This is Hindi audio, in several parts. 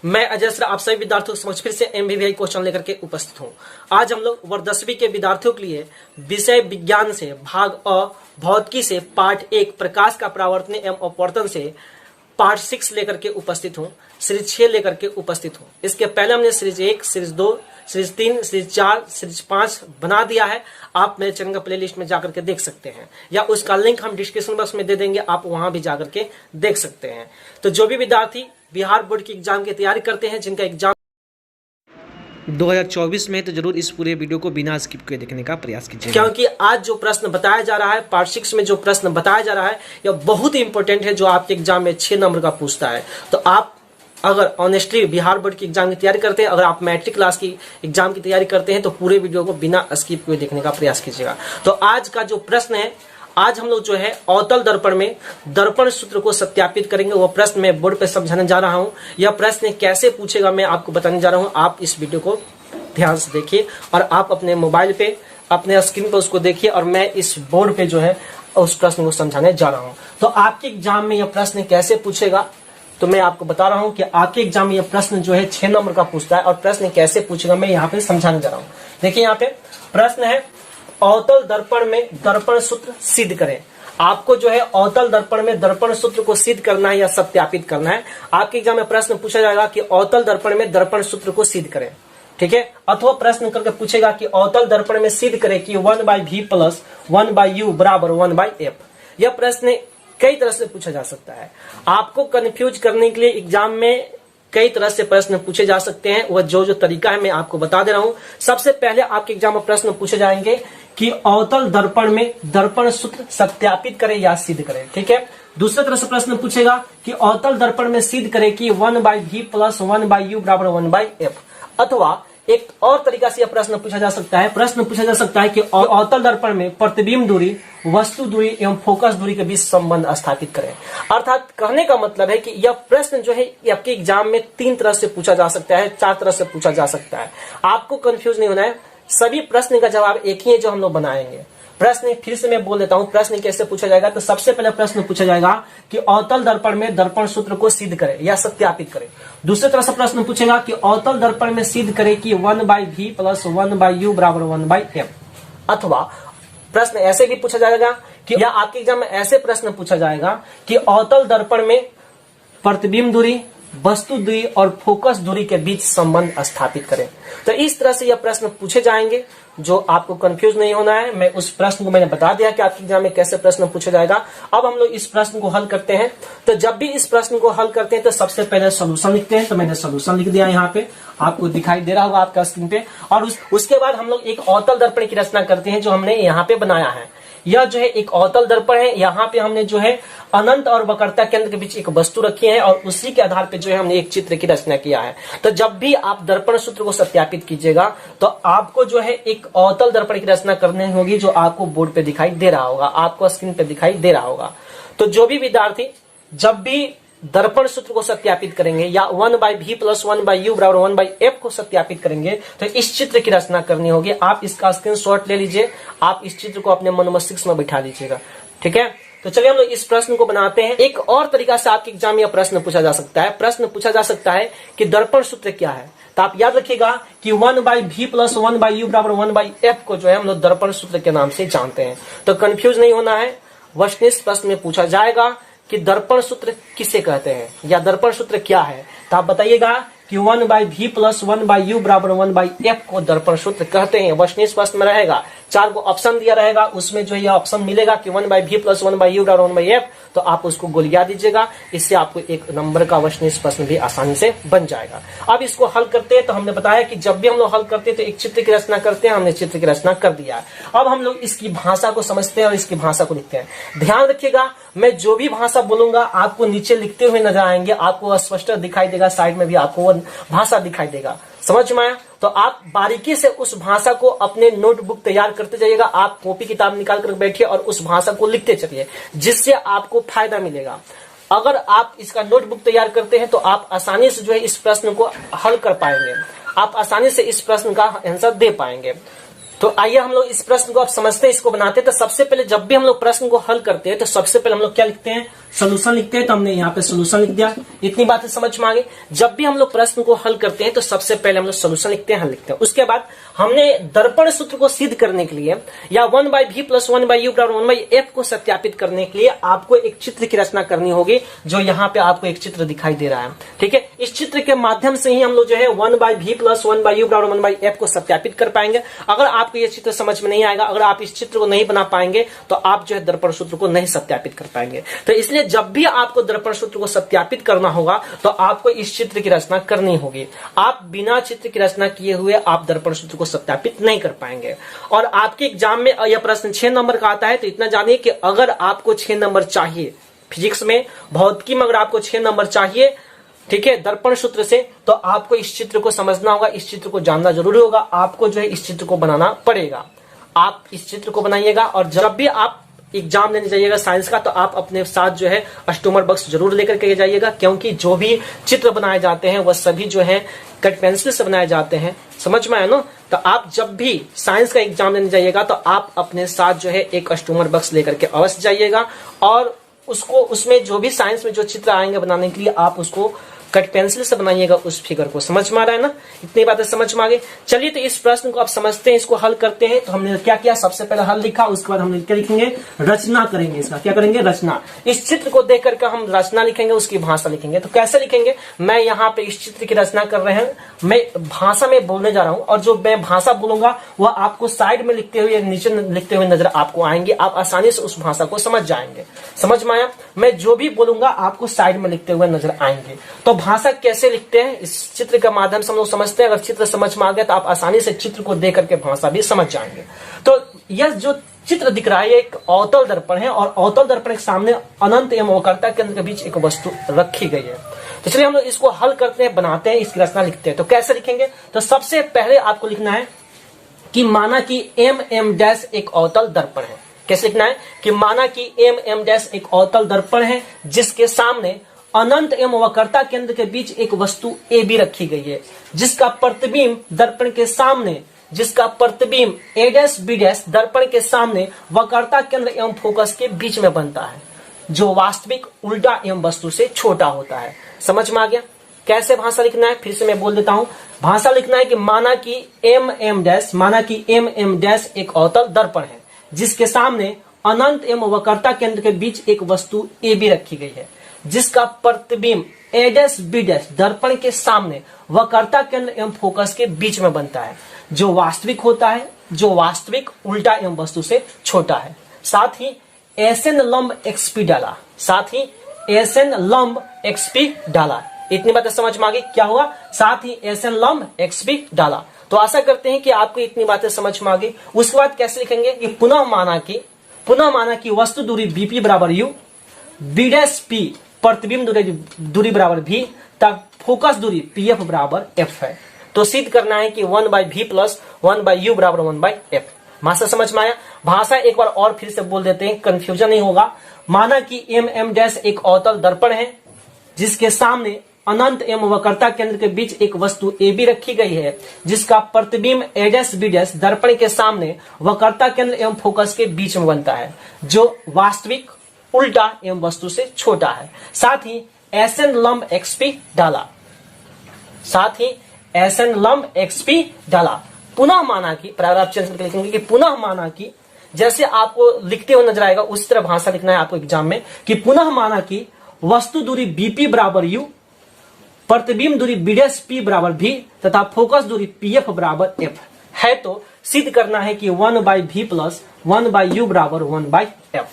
मैं अजय सर आप सभी विद्यार्थियों के समक्ष फिर से MBVI क्वेश्चन लेकर के उपस्थित हूँ। आज हम लोग वर्ग 10वीं के विद्यार्थियों के लिए विषय विज्ञान से भाग अ भौतिकी से पार्ट 1 प्रकाश का परावर्तन एवं अपवर्तन से पार्ट 6 लेकर के उपस्थित हूँ, सीरीज 6 लेकर के उपस्थित हूँ। इसके पहले हमने series 1, series 2, series 3, series 4, series 5 बना दिया है। आप मेरे चैनल का प्लेलिस्ट में जाकर के देख सकते हैं या उसका लिंक हम डिस्क्रिप्शन बॉक्स में दे देंगे, आप वहां भी जाकर के देख सकते हैं। तो जो भी विद्यार्थी बिहार बोर्ड की एग्जाम की तैयारी करते हैं, जिनका एग्जाम 2024 में, तो जरूर इस पूरे वीडियो को बिना स्किप किए देखने का प्रयास कीजिए, क्योंकि आज जो प्रश्न बताया जा रहा है पार्ट 6 में, जो प्रश्न बताया जा रहा है यह बहुत ही इंपॉर्टेंट है, जो आपके एग्जाम में 6 नंबर का पूछता है। तो आप अगर ऑनेस्टली बिहार बोर्ड की एग्जाम की तैयारी करते हैं, अगर आप मैट्रिक क्लास की एग्जाम की तैयारी करते हैं, तो पूरे वीडियो को बिना स्किप किए देखने का प्रयास कीजिएगा। तो आज का जो प्रश्न है, आज हम लोग जो है अवतल दर्पण में दर्पण सूत्र को सत्यापित करेंगे। वो प्रश्न मैं बोर्ड पे समझाने जा रहा हूँ। यह प्रश्न कैसे पूछेगा मैं आपको बताने जा रहा हूँ। आप इस वीडियो को ध्यान से देखिए और आप अपने मोबाइल पे अपने स्क्रीन पर उसको देखिए और मैं इस बोर्ड पे जो है उस प्रश्न को समझाने जा रहा हूँ। तो आपके एग्जाम में यह प्रश्न कैसे पूछेगा, तो मैं आपको बता रहा हूँ कि आपके एग्जाम में यह प्रश्न जो है 6 नंबर का पूछता है और प्रश्न कैसे पूछेगा मैं यहाँ पे समझाने जा रहा हूँ। देखिए यहाँ पे प्रश्न है, अवतल दर्पण में दर्पण सूत्र सिद्ध करें। आपको जो है अवतल दर्पण में दर्पण सूत्र को सिद्ध करना है या सत्यापित करना है। आपके एग्जाम में प्रश्न पूछा जाएगा कि अवतल दर्पण में दर्पण सूत्र को सिद्ध करें, ठीक है। अथवा प्रश्न करके पूछेगा कि अवतल दर्पण में सिद्ध करें कि 1/v + 1/u = 1/f। यह प्रश्न कई तरह से पूछा जा सकता है। आपको कंफ्यूज करने के लिए एग्जाम में कई तरह से प्रश्न पूछे जा सकते हैं। वह जो तरीका है मैं आपको बता दे रहा हूं। सबसे पहले आपके एग्जाम में प्रश्न पूछे जाएंगे कि अवतल दर्पण में दर्पण सूत्र सत्यापित करें या सिद्ध करें, ठीक है। दूसरी तरह से प्रश्न पूछेगा कि अवतल दर्पण में सिद्ध करें कि 1/v + 1/u = 1/f। अथवा एक और तरीका से यह प्रश्न पूछा जा सकता है, कि अवतल दर्पण में प्रतिबिंब दूरी, वस्तु दूरी एवं फोकस दूरी के बीच संबंध स्थापित करें। अर्थात कहने का मतलब है कि यह प्रश्न जो है आपके एग्जाम में 3 तरह से पूछा जा सकता है, 4 तरह से पूछा जा सकता है। आपको कंफ्यूज नहीं होना है, सभी प्रश्न का जवाब एक ही है जो हम लोग बनाएंगे। प्रश्न फिर से मैं बोल देता हूं, प्रश्न कैसे पूछा जाएगा। तो सबसे पहले प्रश्न पूछा जाएगा कि अवतल दर्पण में दर्पण सूत्र को सिद्ध करें या सत्यापित करें। दूसरी तरह से प्रश्न पूछेगा कि अवतल दर्पण में सिद्ध करें कि 1/v + 1/u = 1/f। अथवा प्रश्न ऐसे भी पूछा जाएगा कि या आपके एग्जाम में ऐसे प्रश्न पूछा जाएगा कि अवतल दर्पण में प्रतिबिंब दूरी, वस्तु दूरी और फोकस दूरी के बीच संबंध स्थापित करें। तो इस तरह से यह प्रश्न पूछे जाएंगे, जो आपको कंफ्यूज नहीं होना है। मैं उस प्रश्न को मैंने बता दिया कि आपके एग्जाम में कैसे प्रश्न पूछा जाएगा। अब हम लोग इस प्रश्न को हल करते हैं। तो जब भी इस प्रश्न को हल करते हैं तो सबसे पहले सॉल्यूशन लिखते हैं। तो मैंने सॉल्यूशन लिख दिया यहाँ पे, आपको दिखाई दे रहा होगा आपका स्क्रीन पे। और उसके बाद हम लोग एक अवतल दर्पण की रचना करते हैं, जो हमने यहाँ पे बनाया है। यह जो है एक अवतल दर्पण है। यहाँ पे हमने जो है अनंत और वक्रता केंद्र के बीच एक वस्तु रखी है और उसी के आधार पे जो है हमने एक चित्र की रचना किया है। तो जब भी आप दर्पण सूत्र को सत्यापित कीजिएगा तो आपको जो है एक अवतल दर्पण की रचना करनी होगी, जो आपको बोर्ड पे दिखाई दे रहा होगा, आपको स्क्रीन पे दिखाई दे रहा होगा। तो जो भी विद्यार्थी जब भी दर्पण सूत्र को सत्यापित करेंगे या 1/v + 1/u = 1/f को सत्यापित करेंगे तो इस चित्र की रचना करनी होगी। आप इसका स्क्रीनशॉट ले लीजिए, आप इस चित्र को अपने मन मस्तिष्क में बिठा लीजिएगा, ठीक है। तो चलिए हम लोग इस प्रश्न को बनाते हैं। एक और तरीका से आपके एग्जाम में यह प्रश्न पूछा जा सकता है। प्रश्न पूछा जा सकता है कि दर्पण सूत्र क्या है। तो आप याद रखिएगा कि 1/v + 1/u = 1/f को जो है हम लोग दर्पण सूत्र के नाम से जानते हैं। तो कंफ्यूज नहीं होना है। वस्तुनिष्ठ प्रश्न में पूछा जाएगा कि दर्पण सूत्र किसे कहते हैं या दर्पण सूत्र क्या है। तो आप बताइएगा कि 1/v + 1/u = 1/f को दर्पण सूत्र कहते हैं। वस्तुनिष्ठ प्रश्न में रहेगा, 4 को ऑप्शन दिया रहेगा, उसमें जो यह ऑप्शन मिलेगा कि 1/v + 1/u = 1/f। तो आप उसको गोलिया दीजिएगा, इससे आपको 1 नंबर का वस्तुनिष्ठ प्रश्न भी आसानी से बन जाएगा। अब इसको हल करते हैं। तो हमने बताया कि जब भी हम लोग हल करते हैं तो एक चित्र की रचना करते हैं। हमने चित्र की रचना कर दिया है। अब हम लोग इसकी भाषा को समझते हैं और इसकी भाषा को लिखते हैं। ध्यान रखिएगा, मैं जो भी भाषा बोलूंगा आपको नीचे लिखते हुए नजर आएंगे, आपको स्पष्ट दिखाई देगा, साइड में भी आपको वो भाषा दिखाई देगा। समझ में आया? तो आप बारीकी से उस भाषा को अपने नोटबुक तैयार करते जाइएगा। आप कॉपी किताब निकाल कर बैठिए और उस भाषा को लिखते चलिए, जिससे आपको फायदा मिलेगा। अगर आप इसका नोटबुक तैयार करते हैं तो आप आसानी से जो है इस प्रश्न को हल कर पाएंगे, आप आसानी से इस प्रश्न का आंसर दे पाएंगे। तो आइए हम लोग इस प्रश्न को आप समझते हैं, इसको बनाते हैं। तो सबसे पहले जब भी हम लोग प्रश्न को हल करते हैं तो सबसे पहले हम लोग क्या लिखते हैं, सोल्यूशन लिखते हैं। तो हमने यहाँ पे सोल्यूशन लिख दिया, इतनी बातें समझ में आ गई। जब भी हम लोग प्रश्न को हल करते हैं तो सबसे पहले हम लोग सोल्यूशन लिखते हैं, हल लिखते हैं। उसके बाद हमने दर्पण सूत्र को सिद्ध करने के लिए या 1/v + 1/u = 1/f को सत्यापित करने के लिए आपको एक चित्र की रचना करनी होगी, जो यहाँ पे आपको एक चित्र दिखाई दे रहा है। ठीक है, इस चित्र के माध्यम से ही हम लोग जो है 1/v + 1/u = 1/f को सत्यापित कर पाएंगे। अगर आपको ये चित्र समझ में नहीं आएगा, अगर आप इस चित्र को नहीं बना पाएंगे तो आप जो है दर्पण सूत्र को नहीं सत्यापित कर पाएंगे। तो इसलिए जब भी आपको दर्पण सूत्र को सत्यापित करना होगा तो आपको इस चित्र की रचना करनी होगी। आप बिना चित्र की रचना किए हुए आप दर्पण सूत्र को सत्यापित नहीं कर पाएंगे। और आपके एग्जाम में यह प्रश्न 6 नंबर का आता है। तो इतना जानिए कि अगर आपको 6 नंबर चाहिए फिजिक्स में, भौतिकी में अगर आपको 6 नंबर चाहिए, ठीक है, दर्पण सूत्र से, तो आपको इस चित्र को समझना होगा, इस चित्र को जानना जरूरी होगा। आपको जो है इस चित्र को बनाना पड़ेगा। आप इस चित्र को बनाइएगा और जब भी आप एग्जाम देने जाइएगा साइंस का तो आप अपने साथ जो है स्टूमर बॉक्स जरूर लेकर के जाइएगा, क्योंकि जो भी चित्र बनाए जाते हैं वह सभी जो है कट पेंसिल से बनाए जाते हैं। समझ में आया ना? तो आप जब भी साइंस का एग्जाम देने जाइएगा तो आप अपने साथ जो है एक स्टूमर बॉक्स लेकर के अवश्य जाइएगा और उसको, उसमें जो भी साइंस में जो चित्र आएंगे बनाने के लिए आप उसको कट पेंसिल से बनाइएगा उस फिगर को। समझ में आ रहा है ना? इतनी बातें समझ में आ गई। चलिए तो इस प्रश्न को आप समझते हैं, इसको हल करते हैं। तो हमने क्या किया, सबसे पहले हल लिखा, उसके बाद हम क्या लिखेंगे, रचना करेंगे। इसका क्या करेंगे, रचना। इस चित्र को देख करके हम रचना लिखेंगे, उसकी भाषा लिखेंगे। तो कैसे लिखेंगे, मैं यहाँ पे इस चित्र की रचना कर रहे हैं, मैं भाषा में बोलने जा रहा हूँ और जो मैं भाषा बोलूंगा वह आपको साइड में लिखते हुए, नीचे लिखते हुए नजर आपको आएंगे। आप आसानी से उस भाषा को समझ जाएंगे। समझ में आया? मैं जो भी बोलूंगा आपको साइड में लिखते हुए नजर आएंगे। तो भाषा कैसे लिखते हैं, इस चित्र के माध्यम से हम लोग समझते हैं। अगर चित्र समझ में आ गया तो आप आसानी से चित्र को देख करके भाषा भी समझ जाएंगे। तो यह जो चित्र दिख रहा है, एक अवतल दर्पण है और अवतल दर्पण के सामने अनंत एवं वक्रता केंद्र के बीच एक वस्तु रखी गई है। तो चलिए हम लोग इसको हल करते हैं, बनाते हैं, इसकी रचना लिखते हैं। तो कैसे लिखेंगे, तो सबसे पहले आपको लिखना है कि माना कि MM- एक अवतल दर्पण है। कैसे लिखना है कि माना कि MM- एक अवतल दर्पण है जिसके सामने अनंत एवं वक्रता केंद्र के बीच एक वस्तु AB रखी गई है, जिसका प्रतिबिंब दर्पण के सामने, जिसका प्रतिबिंब A'-B' दर्पण के सामने वक्रता केंद्र एवं फोकस के बीच में बनता है, जो वास्तविक उल्टा एवं वस्तु से छोटा होता है। समझ में आ गया? कैसे भाषा लिखना है, फिर से मैं बोल देता हूं। भाषा लिखना है कि माना कि MM- एक अवतल दर्पण है जिसके सामने अनंत एवं वक्रता केंद्र के बीच एक वस्तु AB रखी गई है, जिसका प्रतिबिंब A'-B' दर्पण के सामने वक्रता केंद्र एवं फोकस के बीच में बनता है, जो वास्तविक होता है, जो वास्तविक उल्टा एवं वस्तु से छोटा है। साथ ही SN लंब XP डाला, साथ ही SN लंब XP डाला। इतनी बातें समझ में आ गई? क्या हुआ, साथ ही SN लंब XP डाला। तो आशा करते हैं कि आपको इतनी बातें समझ में आ गई। उसके बाद कैसे लिखेंगे कि पुनः माना कि वस्तु दूरी BP = U, B'-P प्रतिबिंब दूरी बराबर V, तब फोकस दूरी PF = F है। तो सिद्ध करना है कि 1/v + 1/u = 1/f। भाषा समझ में आया? भाषा एक बार और फिर से बोल देते हैं, कंफ्यूजन नहीं होगा। माना कि MM- एक अवतल दर्पण है जिसके सामने अनंत एवं वक्रता केंद्र के बीच एक वस्तु AB रखी गई है, जिसका प्रतिबिंब A'-B' दर्पण के सामने वक्रता केंद्र एवं फोकस के बीच में बनता है, जो वास्तविक उल्टा एवं वस्तु से छोटा है। साथ ही SN लंब XP डाला, साथ ही SN लंब XP डाला। पुनः माना कि, पैराग्राफ चेंज करके लिखेंगे कि पुनः माना कि, जैसे आपको लिखते हुए नजर आएगा उस तरह भाषा लिखना है आपको एग्जाम में, कि पुनः माना कि वस्तु दूरी BP = U, प्रतिबिंब दूरी B'-P = V तथा फोकस दूरी PF = F है। तो सिद्ध करना है कि 1/v + 1/u = 1/f।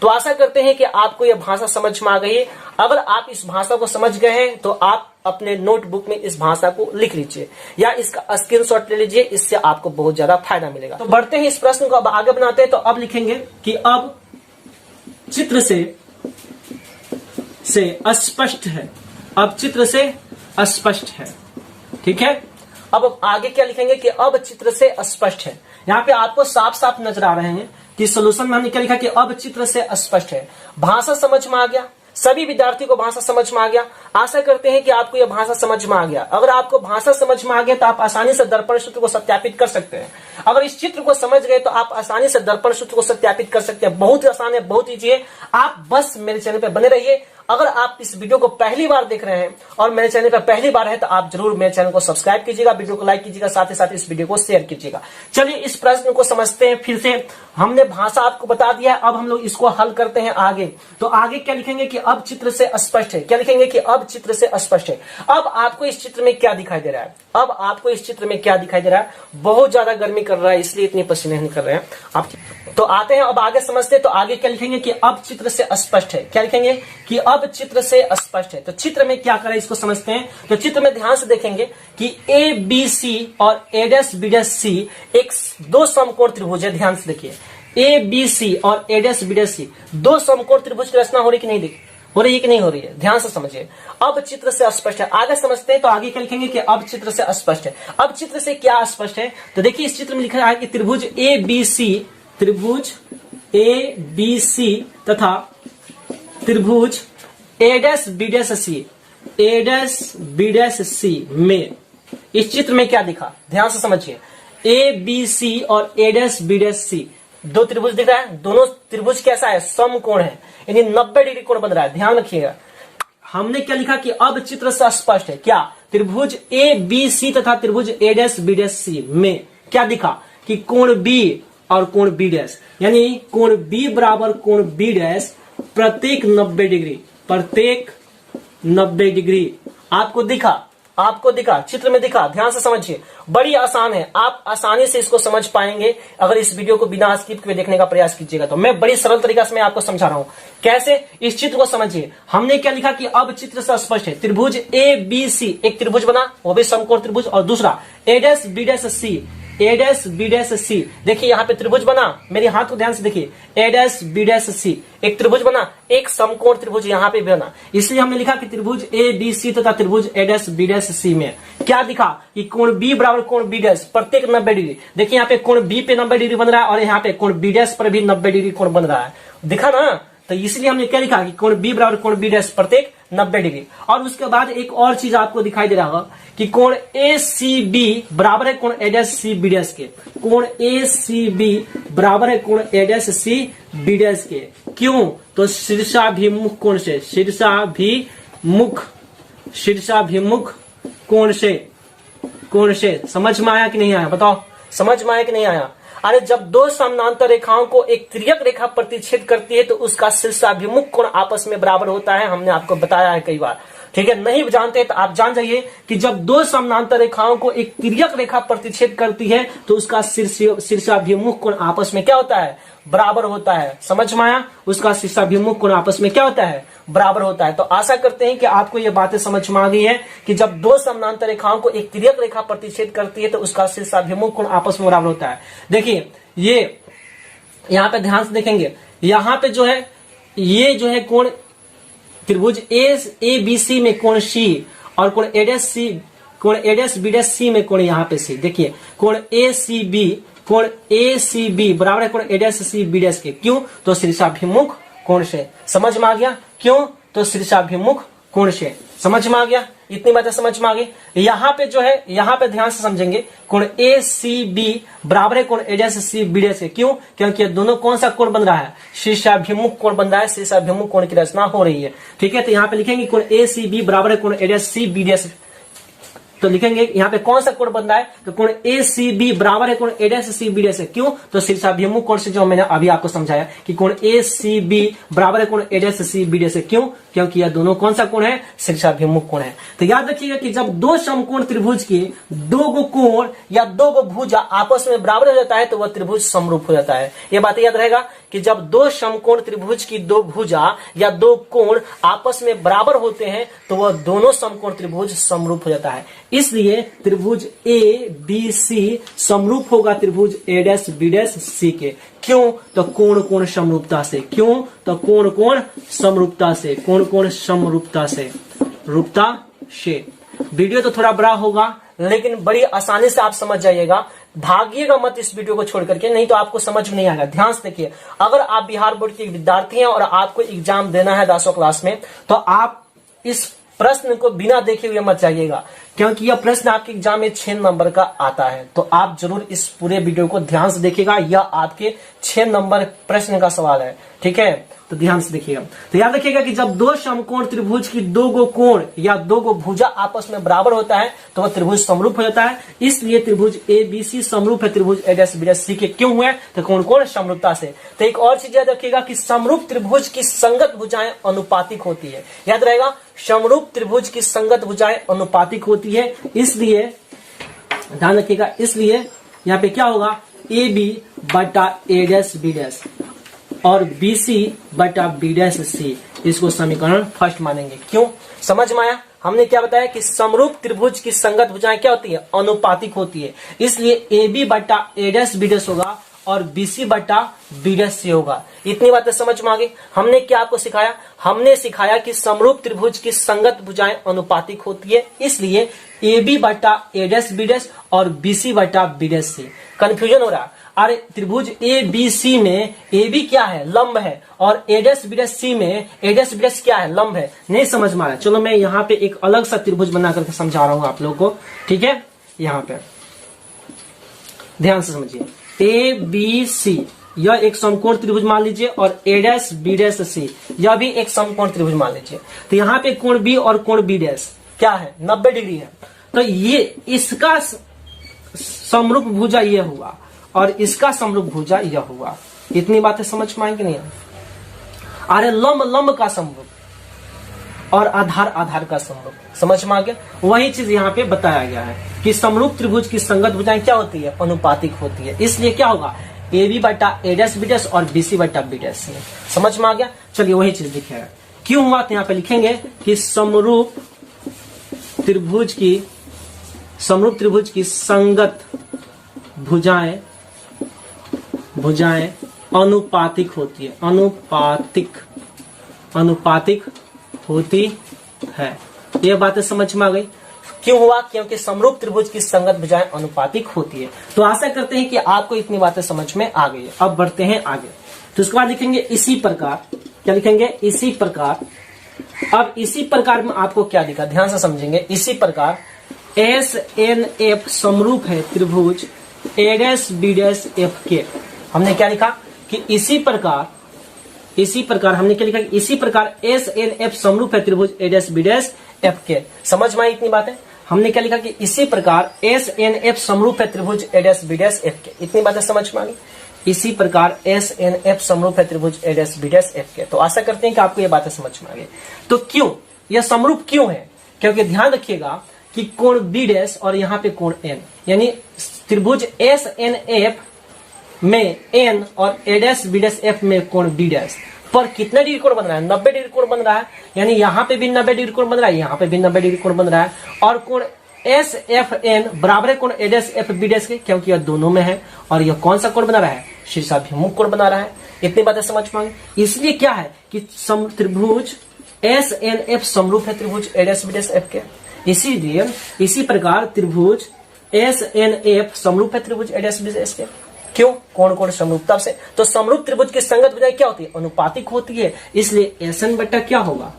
तो आशा करते हैं कि आपको यह भाषा समझ में आ गई है। अगर आप इस भाषा को समझ गए हैं तो आप अपने नोटबुक में इस भाषा को लिख लीजिए या इसका स्क्रीनशॉट ले लीजिए, इससे आपको बहुत ज्यादा फायदा मिलेगा। तो बढ़ते हैं इस प्रश्न को, अब आगे बनाते हैं। तो अब लिखेंगे कि अब चित्र से अस्पष्ट है, अब चित्र से अस्पष्ट है। ठीक है, अब आगे क्या लिखेंगे कि अब चित्र से अस्पष्ट है। यहाँ पे आपको साफ साफ नजर आ रहे हैं कि सोल्यूशन में हमने क्या लिखा कि अब चित्र से अस्पष्ट है। भाषा समझ में आ गया, सभी विद्यार्थियों को भाषा समझ में आ गया। आशा करते हैं कि आपको यह भाषा समझ में आ गया। अगर आपको भाषा समझ में आ गया तो आप आसानी से दर्पण सूत्र को सत्यापित कर सकते हैं। अगर इस चित्र को समझ गए तो आप आसानी से दर्पण सूत्र को सत्यापित कर सकते हैं। बहुत ही आसान है, बहुत ईजी है। आप बस मेरे चैनल पर बने रहिए। अगर आप इस वीडियो को पहली बार देख रहे हैं और मेरे चैनल पर पहली बार है तो आप जरूर मेरे चैनल को सब्सक्राइब कीजिएगा, वीडियो को लाइक कीजिएगा, साथ ही साथ इस वीडियो को शेयर कीजिएगा। चलिए इस प्रश्न को समझते हैं। फिर से हमने भाषा आपको बता दिया है, अब हम लोग इसको हल करते हैं आगे। तो आगे क्या लिखेंगे कि अब चित्र से स्पष्ट है। क्या लिखेंगे कि अब चित्र से स्पष्ट है। अब आपको इस चित्र में क्या दिखाई दे रहा है? अब आपको इस चित्र में क्या दिखाई दे रहा है? बहुत ज्यादा गर्मी कर रहा है इसलिए इतनी पसीने निकल रहे हैं आप। तो आते हैं अब आगे समझते हैं। तो आगे क्या लिखेंगे कि अब चित्र से स्पष्ट है। क्या लिखेंगे कि अब चित्र से स्पष्ट है। तो चित्र में क्या करें इसको समझते हैं। तो चित्र में ध्यान से देखेंगे कि ए बी सी और ए डैश बी डैश सी एक दो समकोण त्रिभुज है। ध्यान से देखिए, ए बी सी और ए डैश बी डैश सी दो समकोण त्रिभुज की रचना हो रही कि नहीं हो रही है कि नहीं हो रही है? ध्यान से समझिए। अब चित्र से स्पष्ट है। आगे समझते हैं। तो आगे क्या लिखेंगे कि अब चित्र से स्पष्ट है। अब चित्र से क्या स्पष्ट है? तो देखिए इस चित्र में लिखा है कि त्रिभुज ए बी सी, त्रिभुज ए बी सी तथा त्रिभुज ए डैश बी डैश सी, ए डैश बी डैश सी में इस चित्र में क्या दिखा? ध्यान से समझिए। ए बी सी और ए डैश बी डैश सी दो त्रिभुज दिख रहा है। दोनों त्रिभुज कैसा है? समकोण है, यानी 90 डिग्री कोण बन रहा है। ध्यान रखिएगा, हमने क्या लिखा कि अब चित्र से स्पष्ट है। क्या? त्रिभुज ए बी सी तथा त्रिभुज ए डैश बी डैश सी में क्या दिखा कि कोण बी और कोण बी डैश, यानी कोण बी बराबर कोण बी डैश प्रत्येक 90 डिग्री, प्रत्येक 90 डिग्री आपको दिखा। आपको दिखा, चित्र में दिखा। ध्यान से समझिए, बड़ी आसान है। आप आसानी से इसको समझ पाएंगे अगर इस वीडियो को बिना स्किप किए देखने का प्रयास कीजिएगा। तो मैं बड़ी सरल तरीका से मैं आपको समझा रहा हूं कैसे। इस चित्र को समझिए। हमने क्या लिखा कि अब चित्र से स्पष्ट है। त्रिभुज ए बी सी एक त्रिभुज बना, वो भी समकोण त्रिभुज, और दूसरा ए डैश बी डैश सी, ए डैश बी डैश सी। देखिए यहाँ पे त्रिभुज बना, मेरे हाथ को ध्यान से देखिए। ए डैश बी डैश सी एक त्रिभुज बना, एक समकोण त्रिभुज यहाँ पे बना। इसलिए हमने लिखा कि त्रिभुज ए बी सी तथा त्रिभुज ए डैश बी डैश सी में क्या दिखा कि कोण बी बराबर कोण बी डैश प्रत्येक 90 डिग्री। देखिए यहाँ पे कोण बी पे 90 डिग्री बन रहा है और यहाँ पे कोण बी डैश पर भी 90 डिग्री कोण बन रहा है। दिखा ना? तो इसलिए हमने क्या लिखा कि कोण बी बराबर कोण बी डैश प्रत्येक 90 डिग्री। और उसके बाद एक और चीज आपको दिखाई दे रहा होगा कि कोण ए सी बी बराबर है कोण ए डैश सी बी डैश के। कोण ए सी बी बराबर है कोण ए डैश सी बी डैश के। क्यों? तो शीर्षाभिमुख कोण से, शीर्षाभिमुख कोण से। समझ में आया कि नहीं आया? बताओ, समझ में आया कि नहीं आया? अरे जब दो समानांतर रेखाओं को एक तिर्यक रेखा प्रतिच्छेद करती है तो उसका शीर्षाभिमुख कोण आपस में बराबर होता है। हमने आपको बताया है कई बार, ठीक है? नहीं जानते तो आप जान जाइए कि जब दो समानांतर रेखाओं को एक तिर्यक रेखा प्रतिच्छेद करती है तो उसका शीर्षाभिमुख कोण आपस में क्या होता है? बराबर होता है। समझ में आया? उसका शीर्षाभिमुख कोण आपस में क्या होता है? बराबर होता है। तो आशा करते हैं कि आपको ये बातें समझ में आ गई है कि जब दो समानांतर रेखाओं को एक तिर्यक रेखा प्रतिच्छेद करती है तो उसका शीर्षाभिमुख कोण आपस में बराबर होता है। देखिए ये यहाँ पे ध्यान से देखेंगे, यहाँ पे जो है ये जो है कोण त्रिभुज ए बी सी में कोण सी और कोण ए डैश सी, कोण ए डैश बी डैश सी में कोण यहाँ पे सी। देखिए कोण ए सी बी बराबर है कोण ए डैश सी बी डैश के। क्यों? तो शीर्षाभिमुख कोण से। समझ में आ गया? क्यों? तो शीर्षाभिमुख कोण से। समझ में आ गया? इतनी बातें समझ में आ गई। यहाँ पे जो है, यहाँ पे ध्यान से समझेंगे, कोण ए सी बी बराबर है कोण ए डैश सी बी डैश के। क्यों? क्योंकि दोनों कौन सा कोण बन रहा है? शीर्षाभिमुख कोण बन रहा है, शीर्षाभिमुख कोण की रचना हो रही है। ठीक है? तो यहाँ पे लिखेंगे कोण ए सी बी बराबर है कोण ए डैश सी बी डैश। तो लिखेंगे यहाँ पे कौन सा कोण बन रहा है? तो कोण ए सी बी बराबर है कोण ए डैश सी बी डैश। क्यों? तो शीर्षाभिमुख कोण से, जो मैंने अभी आपको समझाया कि कोण ए सी बी बराबर है कोण ए डैश सी बी डैश। क्यों? क्योंकि यह दोनों कौन सा कोण है? शीर्षाभिमुख कोण है। तो याद रखिएगा कि जब दो समकोण त्रिभुज के दो गो कोण या दो गो भुजा आपस में बराबर हो जाता है तो वह त्रिभुज समरूप हो जाता है। यह बात याद रहेगा कि जब दो समकोण त्रिभुज की दो भुजा या दो कोण आपस में बराबर होते हैं तो वह दोनों समकोण त्रिभुज समरूप हो जाता है। इसलिए त्रिभुज ए बी सी समरूप होगा त्रिभुज ए डैश बी डैश सी के। क्यों? तो कोण कोण समरूपता से। क्यों? तो कोण कोण समरूपता से, कोण कोण समरूपता से, रूपता से। वीडियो तो थोड़ा बड़ा होगा लेकिन बड़ी आसानी से आप समझ जाइएगा भागिएगा मत इस वीडियो को छोड़ करके, नहीं तो आपको समझ में नहीं आएगा। ध्यान से देखिए, अगर आप बिहार बोर्ड के विद्यार्थी हैं और आपको एग्जाम देना है 10वीं क्लास में, तो आप इस प्रश्न को बिना देखे हुए मत जाइएगा, क्योंकि यह प्रश्न आपके एग्जाम में 6 नंबर का आता है। तो आप जरूर इस पूरे वीडियो को ध्यान से देखिएगा, यह आपके 6 नंबर प्रश्न का सवाल है, ठीक है। तो ध्यान से देखिएगा। तो याद रखिएगा कि जब दो समकोण त्रिभुज की 2 गो कोण या 2 गो भुजा आपस में बराबर होता है तो वह त्रिभुज समरूप हो जाता है। इसलिए त्रिभुज ABC समरूप है त्रिभुज ABCD के। क्यों हुए? तो कौन समरूपता से। तो एक और चीज याद रखिएगा कि समरूप त्रिभुज की संगत भुजाएं अनुपातिक होती है। याद रहेगा, समरूप त्रिभुज की संगत भुजाएं अनुपातिक होती है। इसलिए ध्यान रखिएगा, इसलिए यहाँ पे क्या होगा, AB बटा A' और BC बटा B', इसको समीकरण फर्स्ट मानेंगे। क्यों? समझ में आया? हमने क्या बताया कि समरूप त्रिभुज की संगत भुजाएं क्या होती है? अनुपातिक होती है। इसलिए AB बटा A' होगा और BC बटा B' होगा। इतनी बातें समझ में आ गई। हमने क्या आपको सिखाया? हमने सिखाया कि समरूप त्रिभुज की संगत भुजाएं अनुपातिक होती है, इसलिए AB बटा A' और BC बटा B'। कंफ्यूजन हो रहा है? अरे त्रिभुज ABC में AB क्या है? लंब है, और A'-B' में A'-B' क्या है? लंब है। नहीं समझ में आ रहा? चलो मैं यहाँ पे एक अलग सा त्रिभुज बना करके समझा रहा हूँ आप लोगों को, ठीक है। यहाँ पे ध्यान से समझिए, ABC यह एक समकोण त्रिभुज मान लीजिए, और A'-B' यह भी एक समकोण त्रिभुज मान लीजिए। तो यहाँ पे कोण B और कोण B' क्या है? 90 डिग्री है। तो ये इसका समरूप भुजा ये हुआ और इसका समरूप भुजा यह हुआ। इतनी बातें समझ में आई कि नहीं? अरे लंब का समरूप और आधार का समरूप समझ में आ गया। वही चीज यहाँ पे बताया गया है कि समरूप त्रिभुज की संगत भुजाएं क्या होती है? अनुपातिक होती है। इसलिए क्या होगा? AB बटा A'-B' और BC बटा B'। समझ में आ गया। चलिए वही चीज लिखेगा। क्यों हुआ? तो यहाँ पे लिखेंगे कि समरूप त्रिभुज की संगत भुजाएं अनुपातिक होती है। अनुपातिक होती है। ये बातें समझ में आ गई। क्यों हुआ? क्योंकि समरूप त्रिभुज की संगत भुजाएं अनुपातिक होती है। तो आशा करते हैं कि आपको इतनी बातें समझ में आ गई है। अब बढ़ते हैं आगे। तो उसके बाद लिखेंगे इसी प्रकार। क्या लिखेंगे? इसी प्रकार। अब इसी प्रकार में आपको क्या लिखा? ध्यान से समझेंगे। इसी प्रकार SNF समरूप है त्रिभुज A'-B' के। हमने क्या लिखा कि इसी प्रकार हमने क्या लिखा कि इसी प्रकार SNF समरूप है त्रिभुज A'-B' के। समझ में आई इतनी बातें? हमने क्या लिखा कि इसी प्रकार SNF समरूप है त्रिभुज A'-B' के। इतनी बातें समझ में आ गई। इसी प्रकार SNF समरूप है त्रिभुज A'-B' के। तो आशा करते हैं कि आपको ये बातें समझ में आ गई। तो क्यों यह समरूप क्यों है? क्योंकि ध्यान रखिएगा कि कोण B' और यहाँ पे कोण N, यानी त्रिभुज SNF में N और A'-B' में कोण B' पर कितने डिग्री कोण बन रहा है? 90 डिग्री कोण बन रहा है। यानी यहाँ पे भी 90 डिग्री कोण बन रहा है, यहाँ पे भी 90 डिग्री कोण बन रहा है। और कोण SFN बराबर है कोण A'-B' के, क्योंकि यह दोनों में है। और यह कौन सा कोण बना रहा है? शीर्षाभिमुख कोण बना रहा है। इतनी बातें समझ में। इसलिए क्या है कि त्रिभुज SNF समरूप है त्रिभुज A'-B' के। इसीलिए इसी प्रकार त्रिभुज SNF समरूप है त्रिभुज A'-B' के। क्यों? कोण समरूपता से। तो समरूप त्रिभुज की संगत भुजाएं क्या होती है? अनुपातिक होती है। इसलिए SN बट्टा क्या होगा?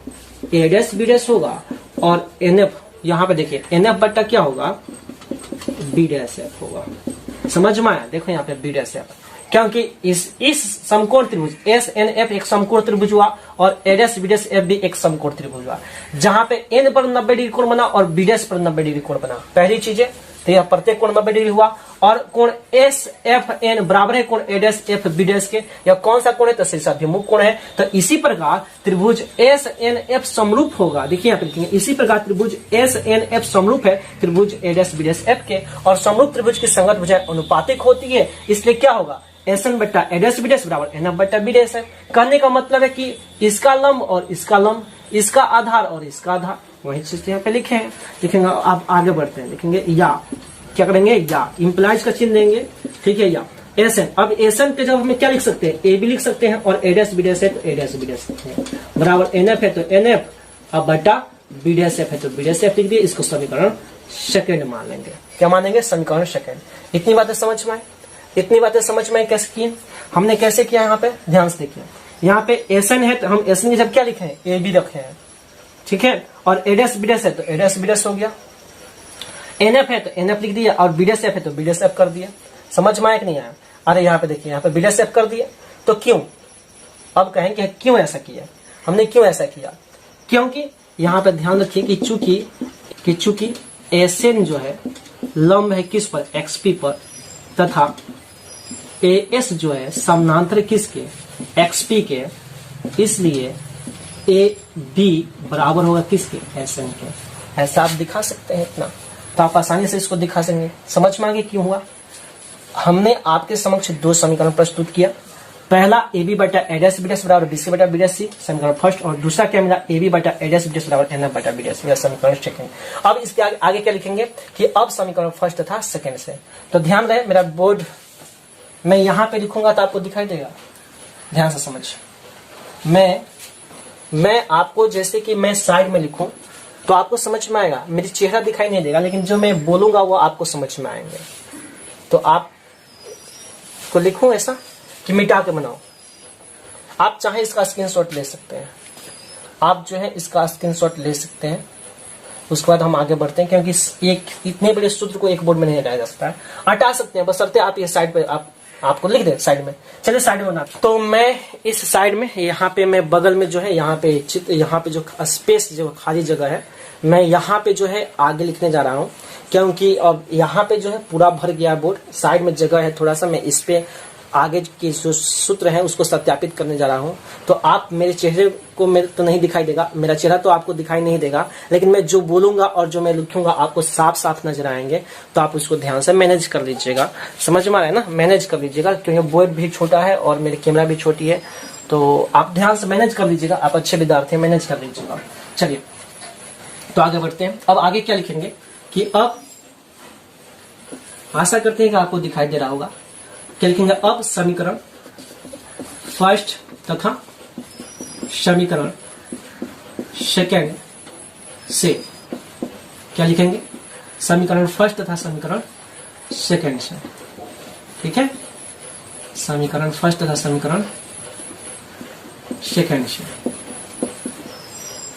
A'-B' होगा, और NF यहाँ पे देखिए NF बट्टा क्या होगा? B'-F होगा। समझ में आया? देखो यहाँ पे B'-F, क्योंकि इस समकोण त्रिभुज SNF एक समकोण त्रिभुज हुआ और A'-B' भी एक समकोण त्रिभुज हुआ, जहां पे N पर 90 डिग्री कोण बना और B' पर 90 डिग्री कोण बना। पहली चीज है, तो यह प्रत्येक कोण 90 डिग्री हुआ। और कोण SFN बराबर है कोण A'-B' के। यह कौन सा कोण है? तो शीर्षाभिमुख कोण है। तो इसी प्रकार त्रिभुज SNF समरूप होगा। देखिए यहाँ पे लिखेंगे, इसी प्रकार त्रिभुज SNF समरूप है त्रिभुज A'-B' के। और समरूप त्रिभुज की संगत भुजाएं अनुपातिक होती है। इसलिए क्या होगा? SN बट्टा A'-B' बराबर NF बट्टा B'। कहने का मतलब है कि इसका लंब और इसका लंब, इसका आधार और इसका आधार। वही चीज यहाँ पे लिखे हैं। लिखेंगे, आप आगे बढ़ते हैं। लिखेंगे या, क्या करेंगे? या इंप्लाइज का चिन्ह देंगे, ठीक है। या SN। अब SN पे जब हमें क्या लिख सकते हैं? AB लिख सकते हैं, और A'-B' है तो A'-B' लिखते हैं, बराबर NF है तो NF अब बट्टा बी डैश एफ है तो बी डैश एफ लिख दिए, इसको समीकरण सेकंड मान लेंगे। क्या मानेंगे? समीकरण सेकंड। इतनी बातें समझ में आई? इतनी बातें समझ में आई कैसे की? हमने कैसे किया? यहाँ पे ध्यान से देखिए, यहाँ पे एसएन है तो हम एसएन की जब क्या लिखे हैं? ए बी रखे हैं, ठीक है। और ए डैश बी डैश है तो ए डैश बी डैश हो गया। एनएफ है तो एनएफ लिख दिया, और बी डैश एफ है तो बी डैश एफ कर दिया। समझ में आया कि नहीं आया? अरे यहाँ पे देखिए, यहाँ पे बी डैश एफ कर दिया, तो क्यों? अब कहेंगे क्यों ऐसा किया, हमने क्यों ऐसा किया? क्योंकि यहाँ पे ध्यान रखिए कि चूंकि एसएन जो है लंब है किस पर? एक्सपी पर, तथा एएस जो है समानांतर किसके? एक्सपी के, इसलिए ए बी बराबर होगा किसके? एसएन के। ऐसा आप दिखा सकते हैं इतना, तो आप आसानी से इसको दिखा सकेंगे। समझ में आ गया क्यों हुआ? हमने आपके समक्ष दो समीकरण प्रस्तुत किया। पहला ए बी बटा ए डैश बी डैश बराबर बी सी बटा बी डैश सी, समीकरण फर्स्ट, और दूसरा क्या मिला? ए बी बटा ए डैश बी डैश बराबर एन एफ बटा बी डैश, यह समीकरण सेकंड। अब इसके आगे क्या लिखेंगे कि अब समीकरण फर्स्ट था सेकंड से। तो ध्यान रहे, मेरा बोर्ड मैं यहाँ पे लिखूंगा तो आपको दिखाई देगा, ध्यान से समझ। मैं आपको जैसे कि मैं साइड में लिखूं तो आपको समझ में आएगा, मेरी चेहरा दिखाई नहीं देगा, लेकिन जो मैं बोलूंगा वो आपको समझ में आएंगे। तो आप को लिखूं ऐसा कि मिटा के बनाओ। आप चाहे इसका स्क्रीनशॉट ले सकते हैं, आप जो है इसका स्क्रीनशॉट ले सकते हैं। उसके बाद हम आगे बढ़ते हैं, क्योंकि एक इतने बड़े सूत्र को एक बोर्ड में नहीं हटाया जा सकता है। हटा सकते हैं, बशर्ते आप ये साइड पे आपको लिख दे साइड में। चलिए साइड में बना, तो मैं इस साइड में यहाँ पे मैं बगल में जो है यहाँ पे चित्र, यहाँ पे जो स्पेस जो खाली जगह है, मैं यहाँ पे जो है आगे लिखने जा रहा हूँ, क्योंकि अब यहाँ पे जो है पूरा भर गया बोर्ड। साइड में जगह है थोड़ा सा, मैं इस पे आगे के जो सूत्र है उसको सत्यापित करने जा रहा हूं। तो आप मेरे चेहरे को मेरे तो नहीं दिखाई देगा, मेरा चेहरा तो आपको दिखाई नहीं देगा, लेकिन मैं जो बोलूंगा और जो मैं लिखूंगा आपको साफ साफ नजर आएंगे। तो आप उसको ध्यान से मैनेज कर लीजिएगा। समझ में आ रहा है ना? मैनेज कर लीजिएगा, क्योंकि बोर्ड भी छोटा है और मेरी कैमरा भी छोटी है, तो आप ध्यान से मैनेज कर लीजिएगा। आप अच्छे विद्यार्थी, मैनेज कर लीजिएगा। चलिए तो आगे बढ़ते हैं। अब आगे क्या लिखेंगे कि अब आशा करते हैं कि आपको दिखाई दे रहा होगा। क्या लिखेंगे? अब समीकरण फर्स्ट तथा समीकरण सेकंड से क्या लिखेंगे? समीकरण फर्स्ट तथा समीकरण सेकंड से, ठीक है। समीकरण फर्स्ट तथा समीकरण सेकंड से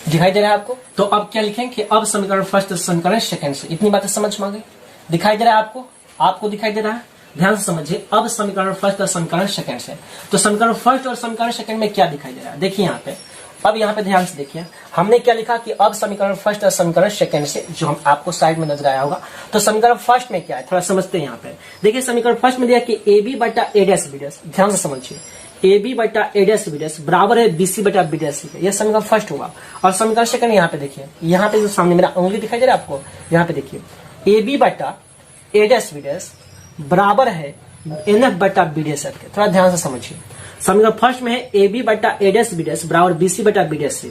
दिखाई दे रहा है आपको? तो अब क्या लिखेंगे कि अब समीकरण फर्स्ट तथा समीकरण सेकंड से। इतनी बातें समझ में आ गई? दिखाई दे रहा है आपको? आपको दिखाई दे रहा है? ध्यान से समझिए। अब समीकरण फर्स्ट और समीकरण सेकंड से, तो समीकरण फर्स्ट और समीकरण सेकंड में क्या दिखाई दे रहा है? देखिए यहाँ पे, अब यहाँ पे ध्यान से देखिए, हमने क्या लिखा कि अब समीकरण फर्स्ट और समीकरण सेकंड से, जो हम आपको साइड में नजर आया होगा। तो समीकरण फर्स्ट में क्या है थोड़ा समझते हैं। यहाँ पे देखिए, समीकरण फर्स्ट में दिया कि ए बी बटा ए डैश बी डैश, ध्यान से समझिए, ए बी बटा ए डैश बी डैश बराबर है बी सी बटा बी डैश सी, यह समीकरण फर्स्ट होगा। और समीकरण सेकंड यहाँ पे देखिए, यहाँ पे जो सामने मेरा उंगली दिखाई दे रहा है आपको, यहाँ पे देखिए, ए बी बटा ए डैश बी डैश बराबर है एन एफ बटा बी डैश एफ के। थोड़ा ध्यान से समझिए। समीकरण फर्स्ट में है ए बी बटा ए डैश बी डैश बराबर बी सी बटा बी डैश सी,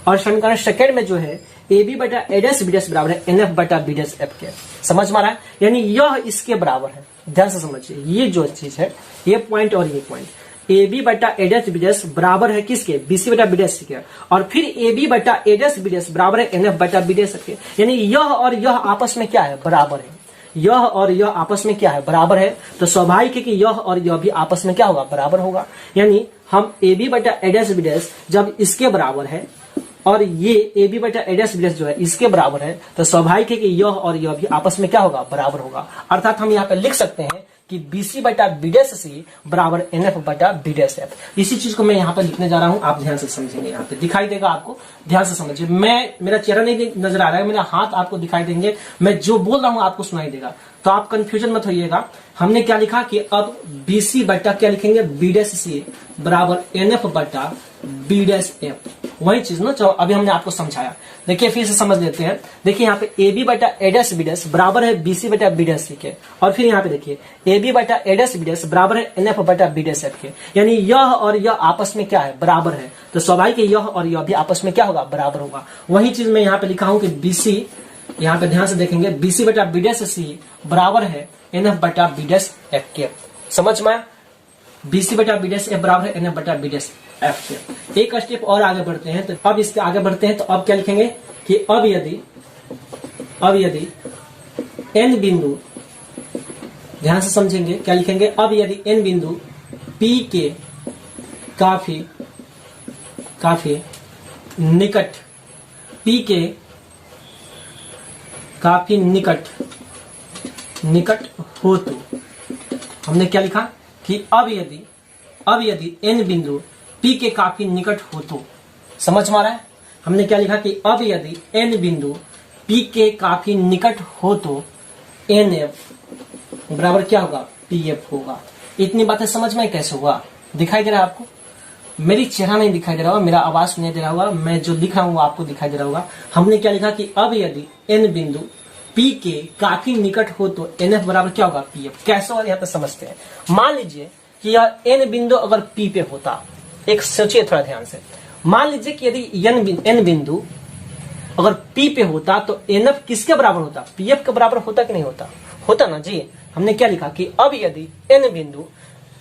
और समीकरण सेकंड में जो है ए बी बटा ए डैश बी डैश बराबर है एन एफ बटा बी डैश एफ के। समझ में आ रहा है? यानी यह इसके बराबर है। ध्यान से समझिए, ये जो चीज है, ये पॉइंट और ये पॉइंट, ए बी बटा ए डैश बी डैश बराबर है किसके? बी सी बटा बी डैश सी के, और फिर ए बी बटा ए डैश बी डैश बराबर है एन एफ बटा बी डैश एफ के। यानी यह और यह आपस में क्या है? बराबर है। यह और यह आपस में क्या है? बराबर है। तो स्वाभाविक है कि यह और यह भी आपस में क्या होगा? बराबर होगा। यानी हम ए बी बटा ए डैश बी डैश जब इसके बराबर है और ये ए बी बटा ए डैश बी डैश जो है इसके बराबर है, तो स्वाभाविक है कि यह और यह भी आपस में क्या होगा? बराबर होगा। अर्थात हम यहाँ पे लिख सकते हैं कि बी सी बटा बी डैश सी बराबर एन एफ बटा बी डैश एफ। इसी चीज को मैं यहाँ पे लिखने जा रहा हूँ, आप ध्यान से समझेंगे। यहाँ पे दिखाई देगा आपको, ध्यान से समझिए। मेरा चेहरा नहीं नजर आ रहा है, मेरा हाथ आपको दिखाई देंगे, मैं जो बोल रहा हूँ आपको सुनाई देगा, तो आप कंफ्यूजन मत होइएगा। हमने क्या लिखा कि अब बी सी बटा क्या लिखेंगे? बी डैश सी बराबर एन एफ बटा बी डैश एफ, वही चीज ना जो अभी हमने आपको समझाया। देखिए फिर से समझ लेते हैं। देखिए यहाँ पे ए बी बटा ए डैश बी डैश बराबर है बी सी बटा बी डैश सी के, और फिर यहाँ पे देखिए ए बी बटा ए डैश बी डैश बराबर है एन एफ बटा बी डैश एफ के। यानी यह और यह आपस में क्या है? बराबर है। तो स्वाभाविक है यह और यह भी आपस में क्या होगा? बराबर होगा। वही चीज मैं यहाँ पे लिखा हूँ कि बी सी, यहाँ पे ध्यान से देखेंगे, बी सी बटा बी डैश सी बराबर है एन एफ बटा बी डैश एफ के। समझ में आया? बी सी बटा बी डैश एफ बराबर है एन एफ बटा बी डैश एफ के। एक स्टेप और आगे बढ़ते हैं, तो अब इसके आगे बढ़ते हैं, तो अब क्या लिखेंगे कि अब यदि n बिंदु, ध्यान से समझेंगे क्या लिखेंगे, अब यदि n बिंदु P के काफी निकट, P के काफी निकट हो, तो हमने क्या लिखा कि अब यदि n बिंदु P के काफी निकट हो, तो समझ में आ रहा है। हमने क्या लिखा कि अब यदि n बिंदु P के काफी निकट हो तो NF बराबर क्या होगा, PF होगा। इतनी बातें समझ में कैसे हुआ, दिखाई दे रहा है आपको? मेरी चेहरा नहीं दिखाई दे रहा होगा, मेरा आवाज सुनाई दे रहा होगा, मैं जो लिख रहा हूँ वो आपको दिखाई दे रहा होगा। हमने क्या लिखा कि अब यदि n बिंदु P के काफी निकट हो तो NF बराबर क्या होगा, PF। कैसे होगा यहाँ पे समझते हैं। मान लीजिए कि यह n बिंदु अगर P पे होता, एक सोचिए थोड़ा ध्यान से, मान लीजिए कि यदि n बिंदु अगर P पे होता तो NF किसके बराबर होता, PF के बराबर होता कि नहीं होता, होता ना जी। हमने क्या लिखा कि अब यदि n बिंदु